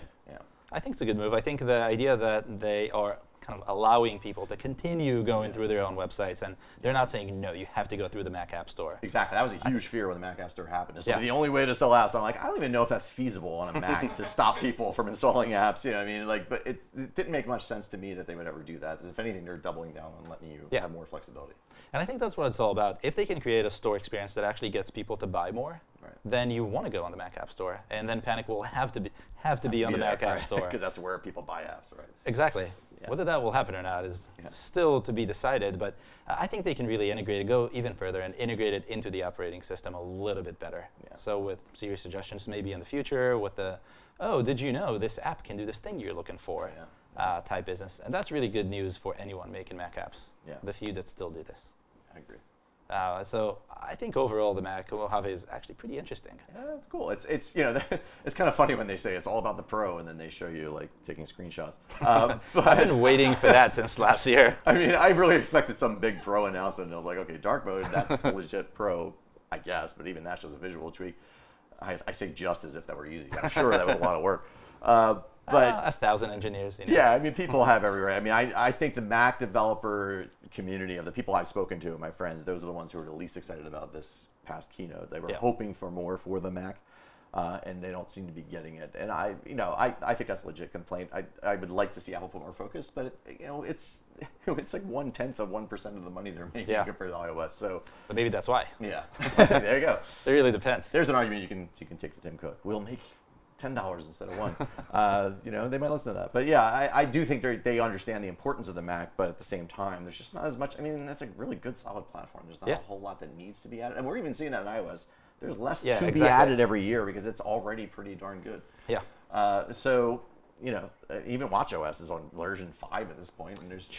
I think it's a good move. I think the idea that they are kind of allowing people to continue going through their own websites, and they're not saying, no, you have to go through the Mac App Store. Exactly. That was a huge fear when the Mac App Store happened. So the only way to sell apps, I'm like, I don't even know if that's feasible on a Mac to stop people from installing apps. You know what I mean? Like, but it didn't make much sense to me that they would ever do that. If anything, they're doubling down on letting you have more flexibility. And I think that's what it's all about. If they can create a store experience that actually gets people to buy more, then you want to go on the Mac App Store, and then Panic will have to be on the Mac App Store, because that's where people buy apps, right? Exactly. Whether that will happen or not is still to be decided, but I think they can really integrate it, go even further, and integrate it into the operating system a little bit better. So with Siri suggestions maybe in the future, with the, oh, did you know this app can do this thing you're looking for type business. And that's really good news for anyone making Mac apps, the few that still do this. I agree. So I think overall the Mac Mojave is actually pretty interesting. Yeah, that's cool. It's it's kind of funny when they say it's all about the Pro, and then they show you like taking screenshots. But I've been waiting for that since last year. I mean, I really expected some big Pro announcement. And I was like, okay, dark mode, that's legit Pro. I guess, but even that's just a visual tweak. I say just as if that were easy. I'm sure that was a lot of work. But 1,000 engineers. You know. yeah, I mean, people have every right. I mean, I think the Mac developer community of the people I've spoken to, my friends, those are the ones who are the least excited about this past keynote. They were hoping for more for the Mac, and they don't seem to be getting it. And I think that's a legit complaint. I would like to see Apple put more focus, but it's like 1/10 of 1% of the money they're making compared to iOS. So, but maybe that's why. Yeah, there you go. It really depends. There's an argument you can take to Tim Cook. We'll make $10 instead of $1. They might listen to that. But yeah, I do think they understand the importance of the Mac, but at the same time, there's just not as much. I mean, that's a really good, solid platform. There's not a whole lot that needs to be added. And we're even seeing that in iOS. There's less to be added every year because it's already pretty darn good. Yeah. So, even watchOS is on version 5 at this point, and there's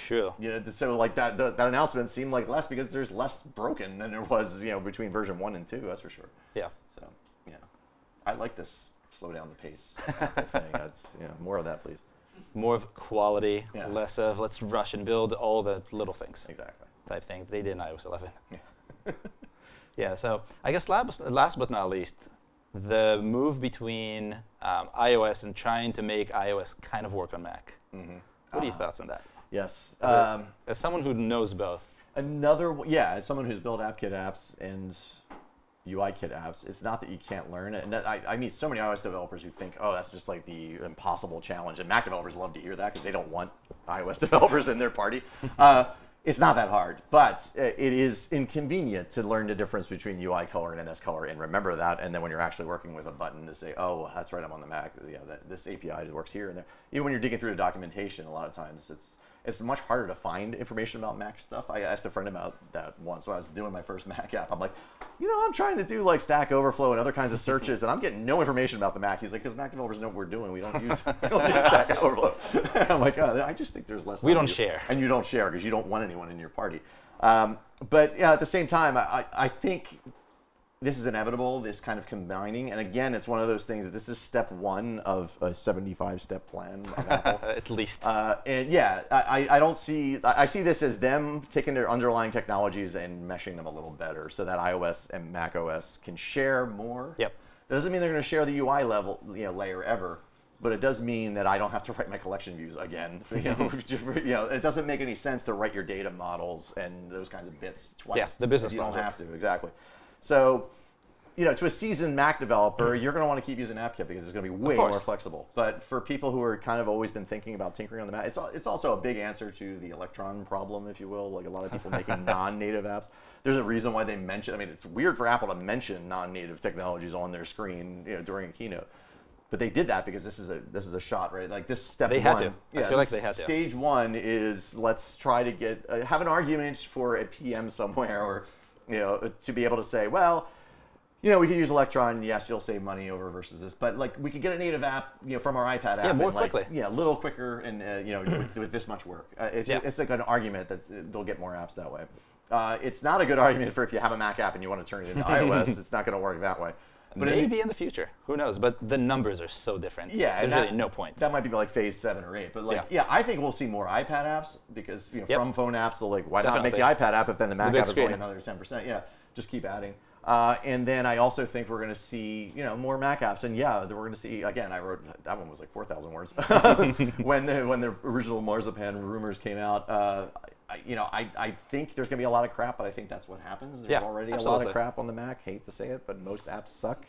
so like that announcement seemed like less because there's less broken than there was between version 1 and 2. That's for sure. Yeah. So I like this. Slow down the pace thing. That's more of that, please. More of quality, less of let's rush and build all the little things. Exactly. Type thing. They did in iOS 11. Yeah. Yeah. So I guess last but not least, the move between iOS and trying to make iOS kind of work on Mac. Mm-hmm. What are your thoughts on that? Yes. As someone who knows both. As someone who's built AppKit apps and UIKit apps, it's not that you can't learn it. And I meet so many iOS developers who think, oh, that's just like the impossible challenge. And Mac developers love to hear that because they don't want iOS developers in their party. It's not that hard, but it is inconvenient to learn the difference between UI color and NS color and remember that. And then when you're actually working with a button to say, oh, that's right, I'm on the Mac. This API works here and there. Even when you're digging through the documentation, a lot of times it's much harder to find information about Mac stuff. I asked a friend about that once when I was doing my first Mac app. I'm like, I'm trying to do like Stack Overflow and other kinds of searches, and I'm getting no information about the Mac. He's like, because Mac developers know what we're doing. We don't use Stack Overflow. I'm like, I just think there's less. We don't share. And you don't share because you don't want anyone in your party. But at the same time, I think this is inevitable, this kind of combining. And again, it's one of those things that this is step 1 of a 75-step plan of Apple. At least. And yeah, I see this as them taking their underlying technologies and meshing them a little better so that iOS and macOS can share more. Yep. That doesn't mean they're going to share the UI layer ever, but it does mean that I don't have to write my collection views again. It doesn't make any sense to write your data models and those kinds of bits twice. Yeah, the business You don't logic. have to, exactly. So, to a seasoned Mac developer, you're going to want to keep using AppKit because it's going to be way more flexible. But for people who are kind of always been thinking about tinkering on the Mac, it's also a big answer to the Electron problem, if you will. Like a lot of people making non-native apps. There's a reason why they mention. I mean, it's weird for Apple to mention non-native technologies on their screen, during a keynote. But they did that because this is a shot, right? Like this step 1. They had to. I feel like they had to. Stage 1 is let's try to get have an argument for a PM somewhere, or to be able to say, well, we could use Electron. Yes, you'll save money over versus this, but like we could get a native app, from our iPad app. Yeah, more quickly. A little quicker, and with this much work. It's like an argument that they'll get more apps that way. It's not a good argument for if you have a Mac app and you want to turn it into iOS. It's not going to work that way. But maybe in the future, who knows? But the numbers are so different. Yeah, there's really no point. That might be like phase 7 or 8. But I think we'll see more iPad apps because from phone apps, they'll why not make the iPad app if then the Mac app is only another 10%? Yeah, just keep adding. And then I also think we're going to see more Mac apps, and we're going to see again. I wrote that one was like 4,000 words when the original Marzipan rumors came out. I think there's going to be a lot of crap, but I think that's what happens. There's already a lot of crap on the Mac. Hate to say it, but most apps suck.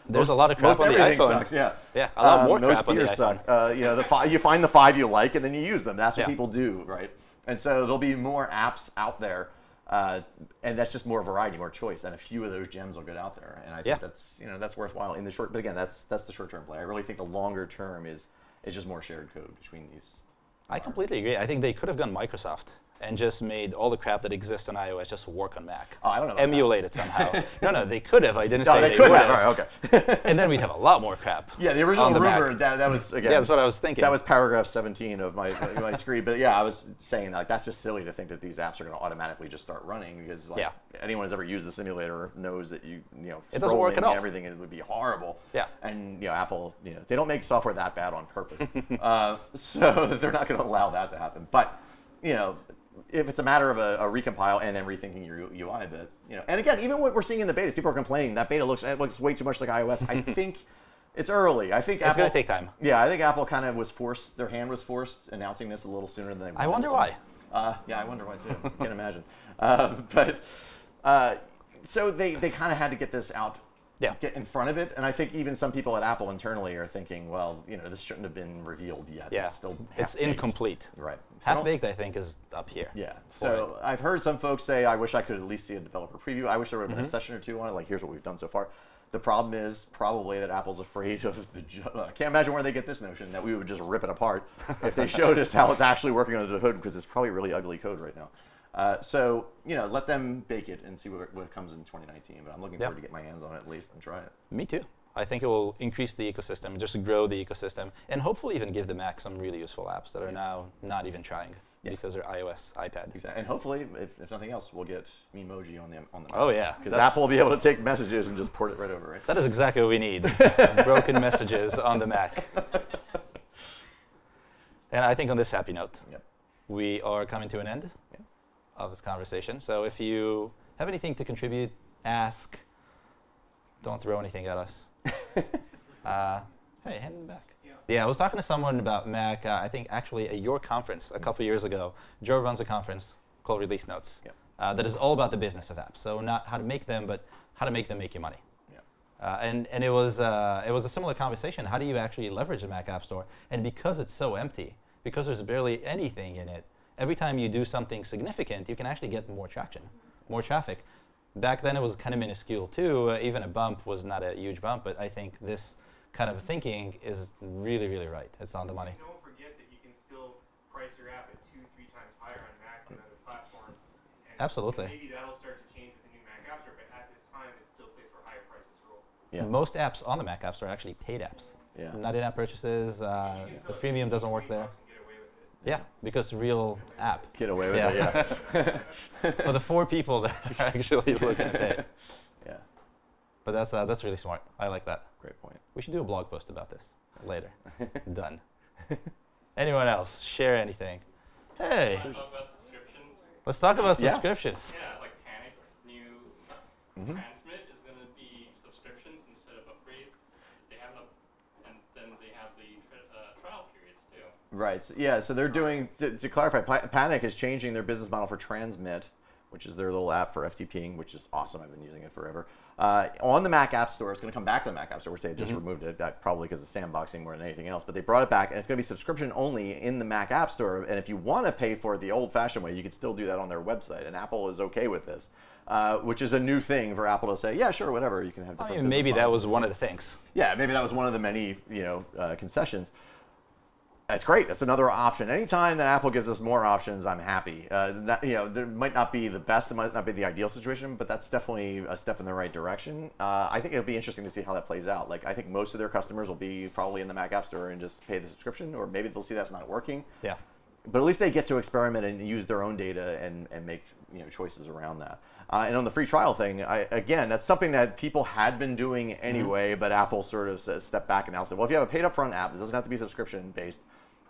There's a lot of crap on the iPhone. Sucks, yeah, a lot more most crap on the suck. iPhone. You find the 5 you like, and then you use them. That's what people do, right? And so there'll be more apps out there. And that's just more variety, more choice, and a few of those gems will get out there, and I think that's worthwhile in the short. But again, that's the short-term play. I really think the longer term is just more shared code between these. I completely agree. I think they could have gone Microsoft and just made all the crap that exists on iOS just work on Mac. Oh, I don't know. Emulate it somehow. No, they could have. I didn't say they they could would have. have. Right, okay. And then we'd have a lot more crap. Yeah, the original rumor that was again. Yeah, that's what I was thinking. That was paragraph 17 of my screen. But yeah, I was saying that's just silly to think that these apps are going to automatically just start running because anyone who's ever used the simulator knows that it doesn't work at all. Everything would be horrible. Yeah. And Apple, they don't make software that bad on purpose, so they're not going to allow that to happen. But if it's a matter of a recompile and then rethinking your UI a bit, and again, even what we're seeing in the betas, people are complaining that beta looks way too much like iOS. I think it's early. I think it's going to take time. Yeah, I think Apple kind of was forced. Their hand was forced announcing this a little sooner than they wanted. I wonder why. Yeah, I wonder why too. I can't imagine. So they kind of had to get this out. Yeah. Get in front of it, and I think even some people at Apple internally are thinking, well, this shouldn't have been revealed yet. Yeah, it's incomplete. Right. Half-baked, I think, is up here. Yeah. So I've heard some folks say, I wish I could at least see a developer preview. I wish there would have been a session or two on it, like here's what we've done so far. The problem is probably that Apple's afraid of the. I can't imagine where they get this notion that we would just rip it apart if they showed us how it's actually working under the hood, because it's probably really ugly code right now. So, let them bake it and see what comes in 2019. But I'm looking forward to get my hands on it at least and try it. Me too. I think it will increase the ecosystem, just grow the ecosystem, and hopefully even give the Mac some really useful apps that are now not even trying because they're iOS, iPad. Exactly. And hopefully, if nothing else, we'll get Memoji on the Mac. Oh, yeah. Because Apple will be able to take messages and just port it right over, right? That is exactly what we need. Broken messages on the Mac. And I think on this happy note, we are coming to an end of this conversation. So if you have anything to contribute, ask. Don't throw anything at us. Hey, hand it back. Yeah, I was talking to someone about Mac, I think actually at your conference a couple years ago. Joe runs a conference called Release Notes that is all about the business of apps. So not how to make them, but how to make them make you money. And it was a similar conversation. How do you actually leverage the Mac App Store? And because it's so empty, because there's barely anything in it, every time you do something significant, you can actually get more traction, more traffic. Back then, it was kind of minuscule too. Even a bump was not a huge bump, but I think this kind of thinking is really, really right. It's on the money. Don't forget that you can still price your app at 2-3 times higher on Mac than other platforms. And absolutely. Maybe that'll start to change with the new Mac App Store, but at this time, it's still a place where higher prices rule. Yeah. Most apps on the Mac App Store are actually paid apps. Yeah. Not in-app purchases. The freemium doesn't work there. Yeah, because real app. Get away with it, yeah. For the 4 people that are actually looking to pay. Yeah. But that's really smart. I like that. Great point. We should do a blog post about this later. Done. Anyone else? Share anything? Hey. Talk about subscriptions. Let's talk about subscriptions. Yeah, like Panic's new transmit is going to be subscriptions instead of upgrades. They have and then they have the trial periods too. Right. So, yeah. So they're doing to clarify. Panic is changing their business model for Transmit, which is their little app for FTPing, which is awesome. I've been using it forever. On the Mac App Store, it's going to come back to the Mac App Store, which they just removed it, probably because of sandboxing more than anything else. But they brought it back, and it's going to be subscription only in the Mac App Store. And if you want to pay for it the old-fashioned way, you can still do that on their website. And Apple is okay with this, which is a new thing for Apple to say, yeah, sure, whatever. You can have different maybe that was one of the things. Yeah, maybe that was one of the many concessions. That's great. That's another option. Anytime that Apple gives us more options, I'm happy. There might not be the best, it might not be the ideal situation, but that's definitely a step in the right direction. I think it'll be interesting to see how that plays out. Like, I think most of their customers will be probably in the Mac App Store and just pay the subscription, or maybe they'll see that's not working. Yeah. But at least they get to experiment and use their own data and make choices around that. And on the free trial thing, again, that's something that people had been doing anyway, but Apple sort of stepped back and now said, well, if you have a paid upfront app, it doesn't have to be subscription based.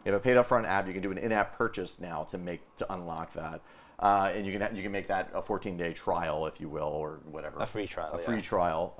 You have a paid upfront app, you can do an in-app purchase now to unlock that, and you can make that a 14-day trial, if you will, or whatever. A free trial. Free trial.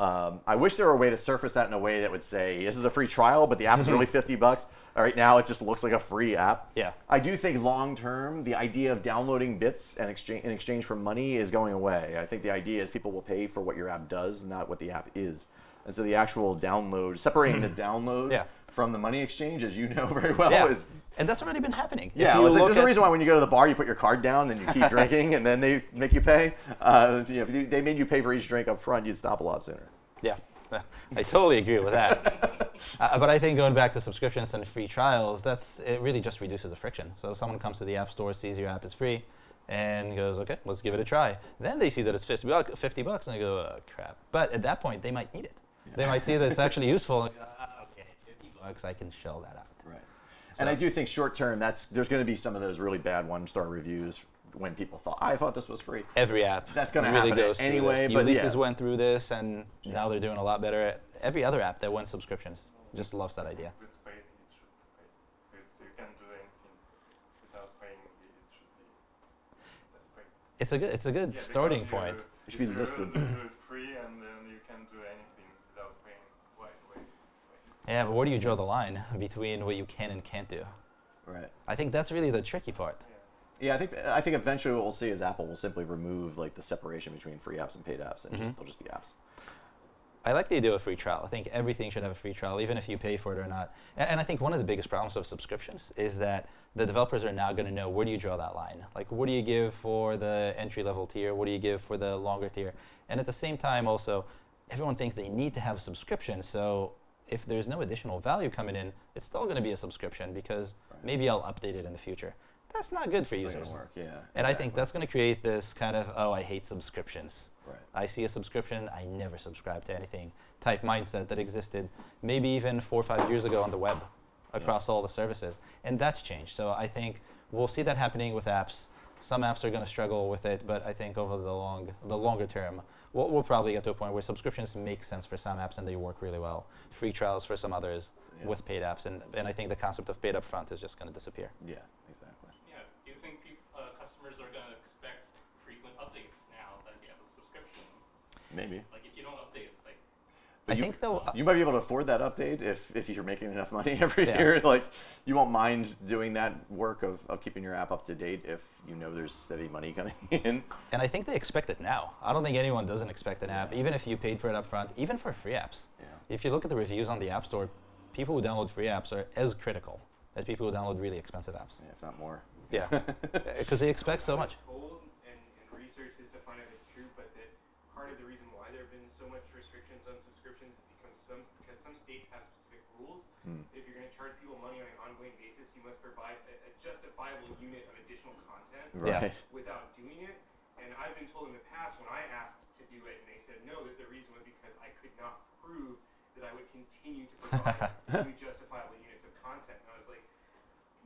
I wish there were a way to surface that in a way that would say this is a free trial, but the app is really $50. All right, now it just looks like a free app. Yeah. I do think long term, the idea of downloading bits and in exchange for money is going away. I think the idea is people will pay for what your app does, not what the app is. And so the actual download, separating the download from the money exchange, as you know very well, is... And that's already been happening. Yeah, there's a reason why when you go to the bar, you put your card down and you keep drinking, and then they make you pay. If they made you pay for each drink up front, you'd stop a lot sooner. Yeah, I totally agree with that. But I think going back to subscriptions and free trials, it really just reduces the friction. So someone comes to the App Store, sees your app is free, and goes, okay, let's give it a try. Then they see that it's $50, and they go, oh, crap. But at that point, they might need it. They might see that it's actually useful, and go, okay, $50, I can shell that out. Right. So, and I do think short term, there's going to be some of those really bad 1-star reviews when people I thought this was free. Every app that's going to really happen goes anyway. But Ulysses went through this, and now they're doing a lot better. Every other app that went subscriptions just loves that idea. If it's paid, it should be paid. If you can't do anything without paying, it should be. it's a good Yeah, starting because point. It should be you listed. do it free, and then you can do anything without paying. Wait. Yeah, but where do you draw the line between what you can and can't do? Right. I think that's really the tricky part. Yeah, I think eventually what we'll see is Apple will simply remove like the separation between free apps and paid apps, and they'll just be apps. I like the idea of free trial. I think everything should have a free trial, even if you pay for it or not. And I think one of the biggest problems of subscriptions is that the developers are now going to know, where do you draw that line? Like, what do you give for the entry-level tier? What do you give for the longer tier? And at the same time, also, everyone thinks they need to have a subscription. So if there's no additional value coming in, it's still going to be a subscription because maybe I'll update it in the future. That's not good for It's users. not gonna work, yeah. And I think that's going to create this kind of, oh, I hate subscriptions. Right. I see a subscription, I never subscribe to anything type mindset that existed maybe even 4 or 5 years ago on the web across all the services. And that's changed. So I think we'll see that happening with apps. Some apps are going to struggle with it, but I think over the longer term, we'll probably get to a point where subscriptions make sense for some apps and they work really well. Free trials for some others with paid apps. And I think the concept of paid upfront is just going to disappear. Yeah, exactly. Yeah. Do you think customers are going to expect frequent updates now that you have a subscription? Maybe. Like if you don't update, it's like. I think though, You might be able to afford that update if you're making enough money every year. Like, you won't mind doing that work of keeping your app up to date if you know there's steady money coming in. and I think they expect it now. I don't think anyone doesn't expect an app, even if you paid for it up front, even for free apps. Yeah. If you look at the reviews on the App Store, people who download free apps are as critical as people who download really expensive apps. Yeah, if not more. Yeah, because they expect so much. Told and research this to find out it's true, but that part of the reason why there have been so much restrictions on subscriptions is because some states have specific rules. If you're going to charge people money on an ongoing basis, you must provide a justifiable unit of additional content Right. without doing it. And I've been told in the past when I asked to do it, and they said no, that the reason was because I could not prove that I would continue to provide new justifiable units of content. And I was like,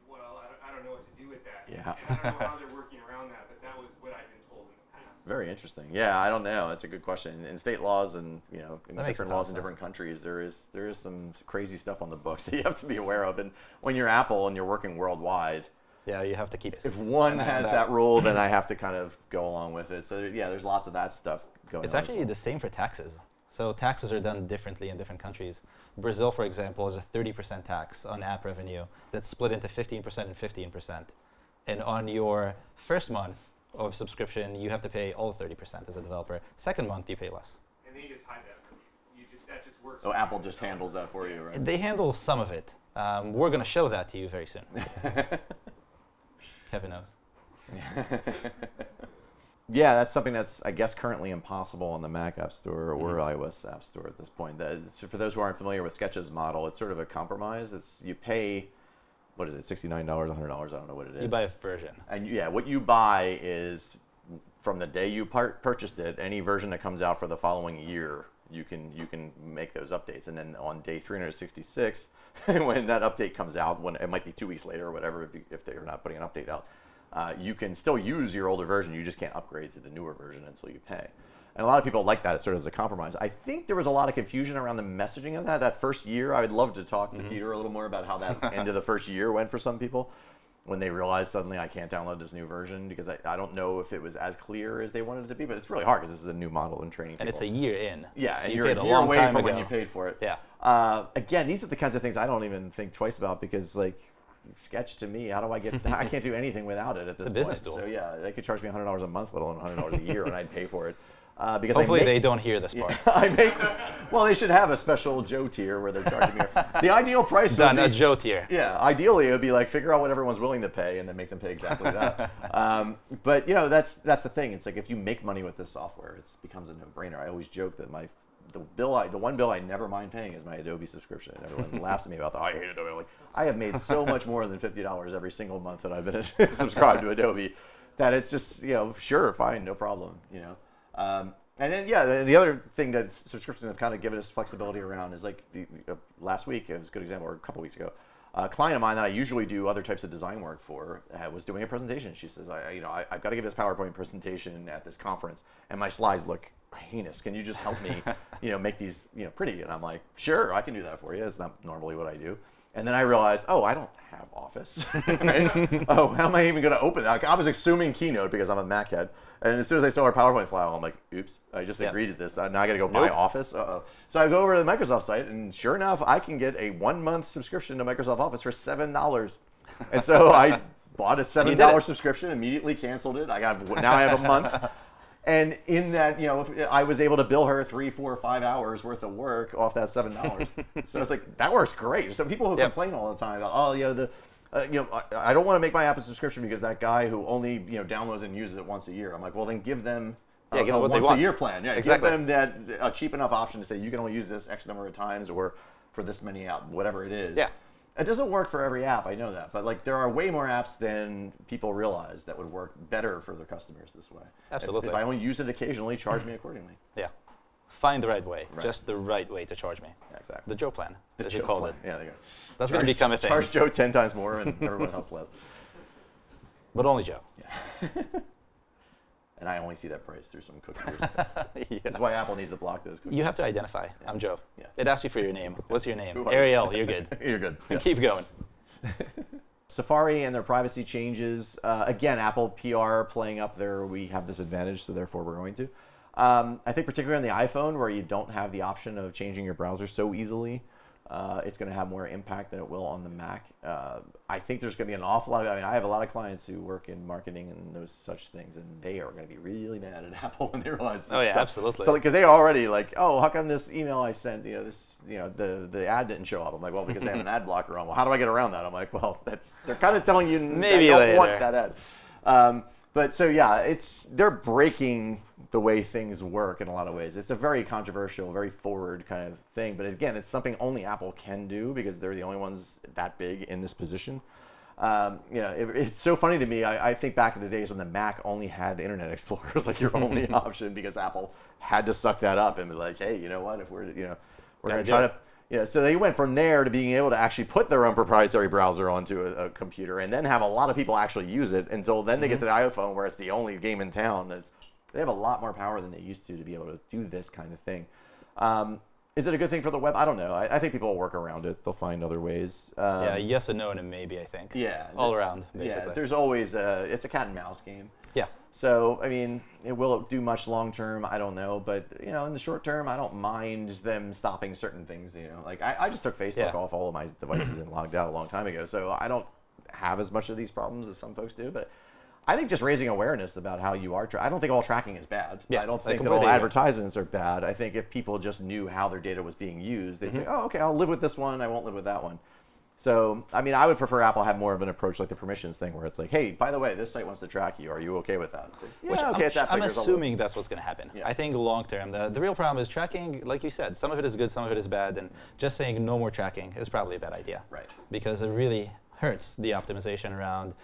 well, I don't know what to do with that. Yeah. And I don't know how they're working around that, but that was what I've been told in the past. Very interesting. Yeah, I don't know. It's a good question. In state laws and in That makes different a ton laws of in different sense. countries, there is some crazy stuff on the books that you have to be aware of. And when you're Apple and you're working worldwide, Yeah, you have to keep. if one an eye on has that rule, then I have to kind of go along with it. So yeah, there's lots of that stuff going It's on. actually the same for taxes. So taxes are done differently in different countries. Brazil, for example, is a 30% tax on app revenue that's split into 15% and 15%. And on your first month of subscription, you have to pay all 30% as a developer. Second month, you pay less. And they just hide that from you. That just works. So Apple just handles that for you, right? They handle some of it. We're going to show that to you very soon. Kevin knows. Yeah, that's something that's, I guess, currently impossible on the Mac App Store or iOS App Store at this point. So for those who aren't familiar with Sketch's model, it's sort of a compromise. It's you pay, what is it, $69, $100? I don't know what it is. You buy a version. And yeah, what you buy is from the day you purchased it, any version that comes out for the following year, you can make those updates. And then on day 366, when that update comes out, when it might be 2 weeks later or whatever, if they're not putting an update out, you can still use your older version. You just can't upgrade to the newer version until you pay. And a lot of people like that sort of as a compromise. I think there was a lot of confusion around the messaging of that first year. I would love to talk to Peter a little more about how that end of the first year went for some people when they realized suddenly I can't download this new version, because I don't know if it was as clear as they wanted it to be, but it's really hard because this is a new model and training people. And it's a year in. Yeah, so and you you're paid a a year long away time from ago. when you paid for it. Yeah. Again, these are the kinds of things I don't even think twice about, because like Sketch to me, how do I get? I can't do anything without it at this It's a business point. tool. So yeah, they could charge me $100 a month, let alone $100 a year, and I'd pay for it. Because Hopefully they don't hear this part. well, they should have a special Joe tier where they're charging me. The ideal price Done, would a be, Joe tier. yeah, ideally it would be like figure out what everyone's willing to pay and then make them pay exactly that. But that's the thing. It's like if you make money with this software, it becomes a no-brainer. I always joke that the one bill I never mind paying is my Adobe subscription. And everyone laughs at me about that. I hate Adobe. Like, I have made so much more than $50 every single month that I've been subscribed to Adobe that it's just, sure, fine, no problem, And then, the other thing that subscriptions have kind of given us flexibility around is like last week, it was a good example, or a couple weeks ago, a client of mine that I usually do other types of design work for was doing a presentation. She says, I've got to give this PowerPoint presentation at this conference, and my slides look heinous. Can you just help me, make these, pretty? And I'm like, sure, I can do that for you. It's not normally what I do. And then I realized, oh, I don't have Office. Right? Oh, how am I even going to open that? I was assuming Keynote because I'm a Mac head. And as soon as I saw our PowerPoint file, I'm like, oops, I just agreed to this. Now I got to go buy Office. Uh-oh. So I go over to the Microsoft site, and sure enough, I can get a 1-month subscription to Microsoft Office for $7. And so I bought a $7 subscription, immediately canceled it. Now I have a month. And in that, I was able to bill her 3, 4, 5 hours worth of work off that $7. So it's like, that works great. So people who complain all the time about, I don't want to make my app a subscription because that guy who only downloads and uses it once a year. I'm like, well, then give them a once-a-year plan. Yeah, exactly. Give them a cheap enough option to say you can only use this X number of times or for this many out, whatever it is. Yeah. It doesn't work for every app, I know that, but like there are way more apps than people realize that would work better for their customers this way. Absolutely. If I only use it occasionally, charge me accordingly. Yeah. Find the right way, just the right way to charge me. Yeah, exactly. The Joe plan, as you called it. Yeah, there you go. That's going to become a thing. Charge Joe 10 times more and everyone else less. But only Joe. Yeah. And I only see that price through some cookies. That's why Apple needs to block those cookies. You have to identify. I'm Joe. Yeah. It asks you for your name. What's your name? Ariel, you're good. You're good. Yeah. Keep going. Safari and their privacy changes. Again, Apple PR playing up there. We have this advantage, so therefore we're going to. I think particularly on the iPhone, where you don't have the option of changing your browser so easily, it's going to have more impact than it will on the Mac. I think there's going to be an awful lot of, I have a lot of clients who work in marketing and those such things, and they are going to be really mad at Apple when they realize this stuff. Absolutely. So because they already like, oh, how come this email I sent, the ad didn't show up? I'm like, well, because they have an ad blocker on. Well, how do I get around that? I'm like, well, they're kind of telling you maybe they don't later. want that ad. But so yeah, they're breaking the way things work in a lot of ways. It's a very controversial, very forward kind of thing. But again, it's something only Apple can do because they're the only ones that big in this position. It's so funny to me. I think back in the days when the Mac only had Internet Explorer as like your only option because Apple had to suck that up and be like, hey, you know what? If we're going to try to, so they went from there to being able to actually put their own proprietary browser onto a computer and then have a lot of people actually use it until then they get to the iPhone where it's the only game in town. They have a lot more power than they used to be able to do this kind of thing. Is it a good thing for the web? I don't know. I think people will work around it. They'll find other ways. Yes and no and a maybe, I think. Yeah. All around, basically. Yeah, there's always it's a cat and mouse game. Yeah. So, I mean, will it do much long term? I don't know. But, in the short term, I don't mind them stopping certain things. Like I just took Facebook off all of my devices and logged out a long time ago. So I don't have as much of these problems as some folks do. But I think just raising awareness about how you are, I don't think all tracking is bad. Yeah, I don't think that all advertisements are bad. I think if people just knew how their data was being used, they'd say, oh, okay, I'll live with this one. I won't live with that one. So, I mean, I would prefer Apple have more of an approach like the permissions thing where it's like, hey, by the way, this site wants to track you. Are you okay with that? Like, yeah, I'm assuming that's what's going to happen. Yeah. I think long term, the real problem is tracking, like you said, some of it is good, some of it is bad. And just saying no more tracking is probably a bad idea. Right. Because it really hurts the optimization around,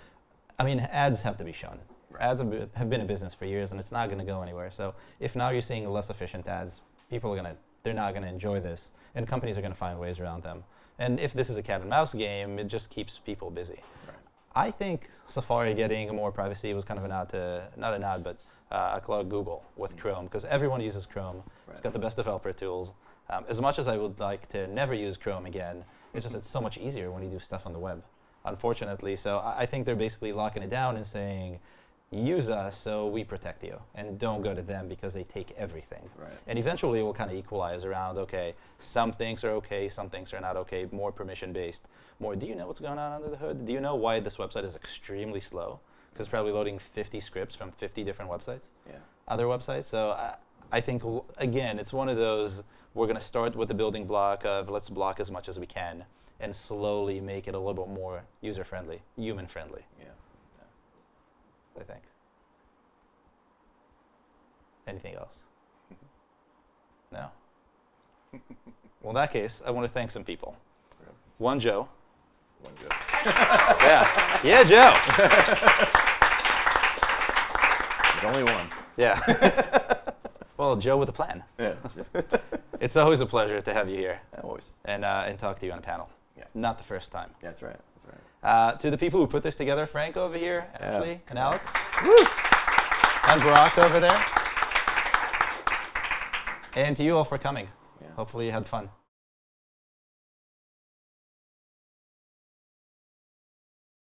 ads have to be shown. Ads have been a business for years, and it's not going to go anywhere. So if now you're seeing less efficient ads, people are they're not going to enjoy this, and companies are going to find ways around them. And if this is a cat and mouse game, it just keeps people busy. Right. I think Safari getting more privacy was kind of an nod to, not a nod, but a cloud Google with Chrome, because everyone uses Chrome. Right. It's got the best developer tools. As much as I would like to never use Chrome again, it's so much easier when you do stuff on the web, unfortunately. So I think they're basically locking it down and saying, use us so we protect you, and don't go to them because they take everything. Right. And eventually it will kind of equalize around, okay, some things are okay, some things are not okay, more permission-based. Do you know what's going on under the hood? Do you know why this website is extremely slow? Because it's probably loading 50 scripts from 50 different websites, other websites. So I think, again, it's one of those, we're going to start with the building block of let's block as much as we can and slowly make it a little bit more user-friendly, human-friendly. Yeah. I think. Anything else? No? Well, in that case, I want to thank some people. Yeah. One, Joe. One Joe. Yeah, Joe. There's only one. Yeah. Well, Joe with a plan. Yeah. It's always a pleasure to have you here. Always. And talk to you on a panel. Yeah. Not the first time. Yeah, that's right. To the people who put this together, Frank over here, Ashley, and Alex. Woo! And Barack over there. And to you all for coming. Yeah. Hopefully you had fun.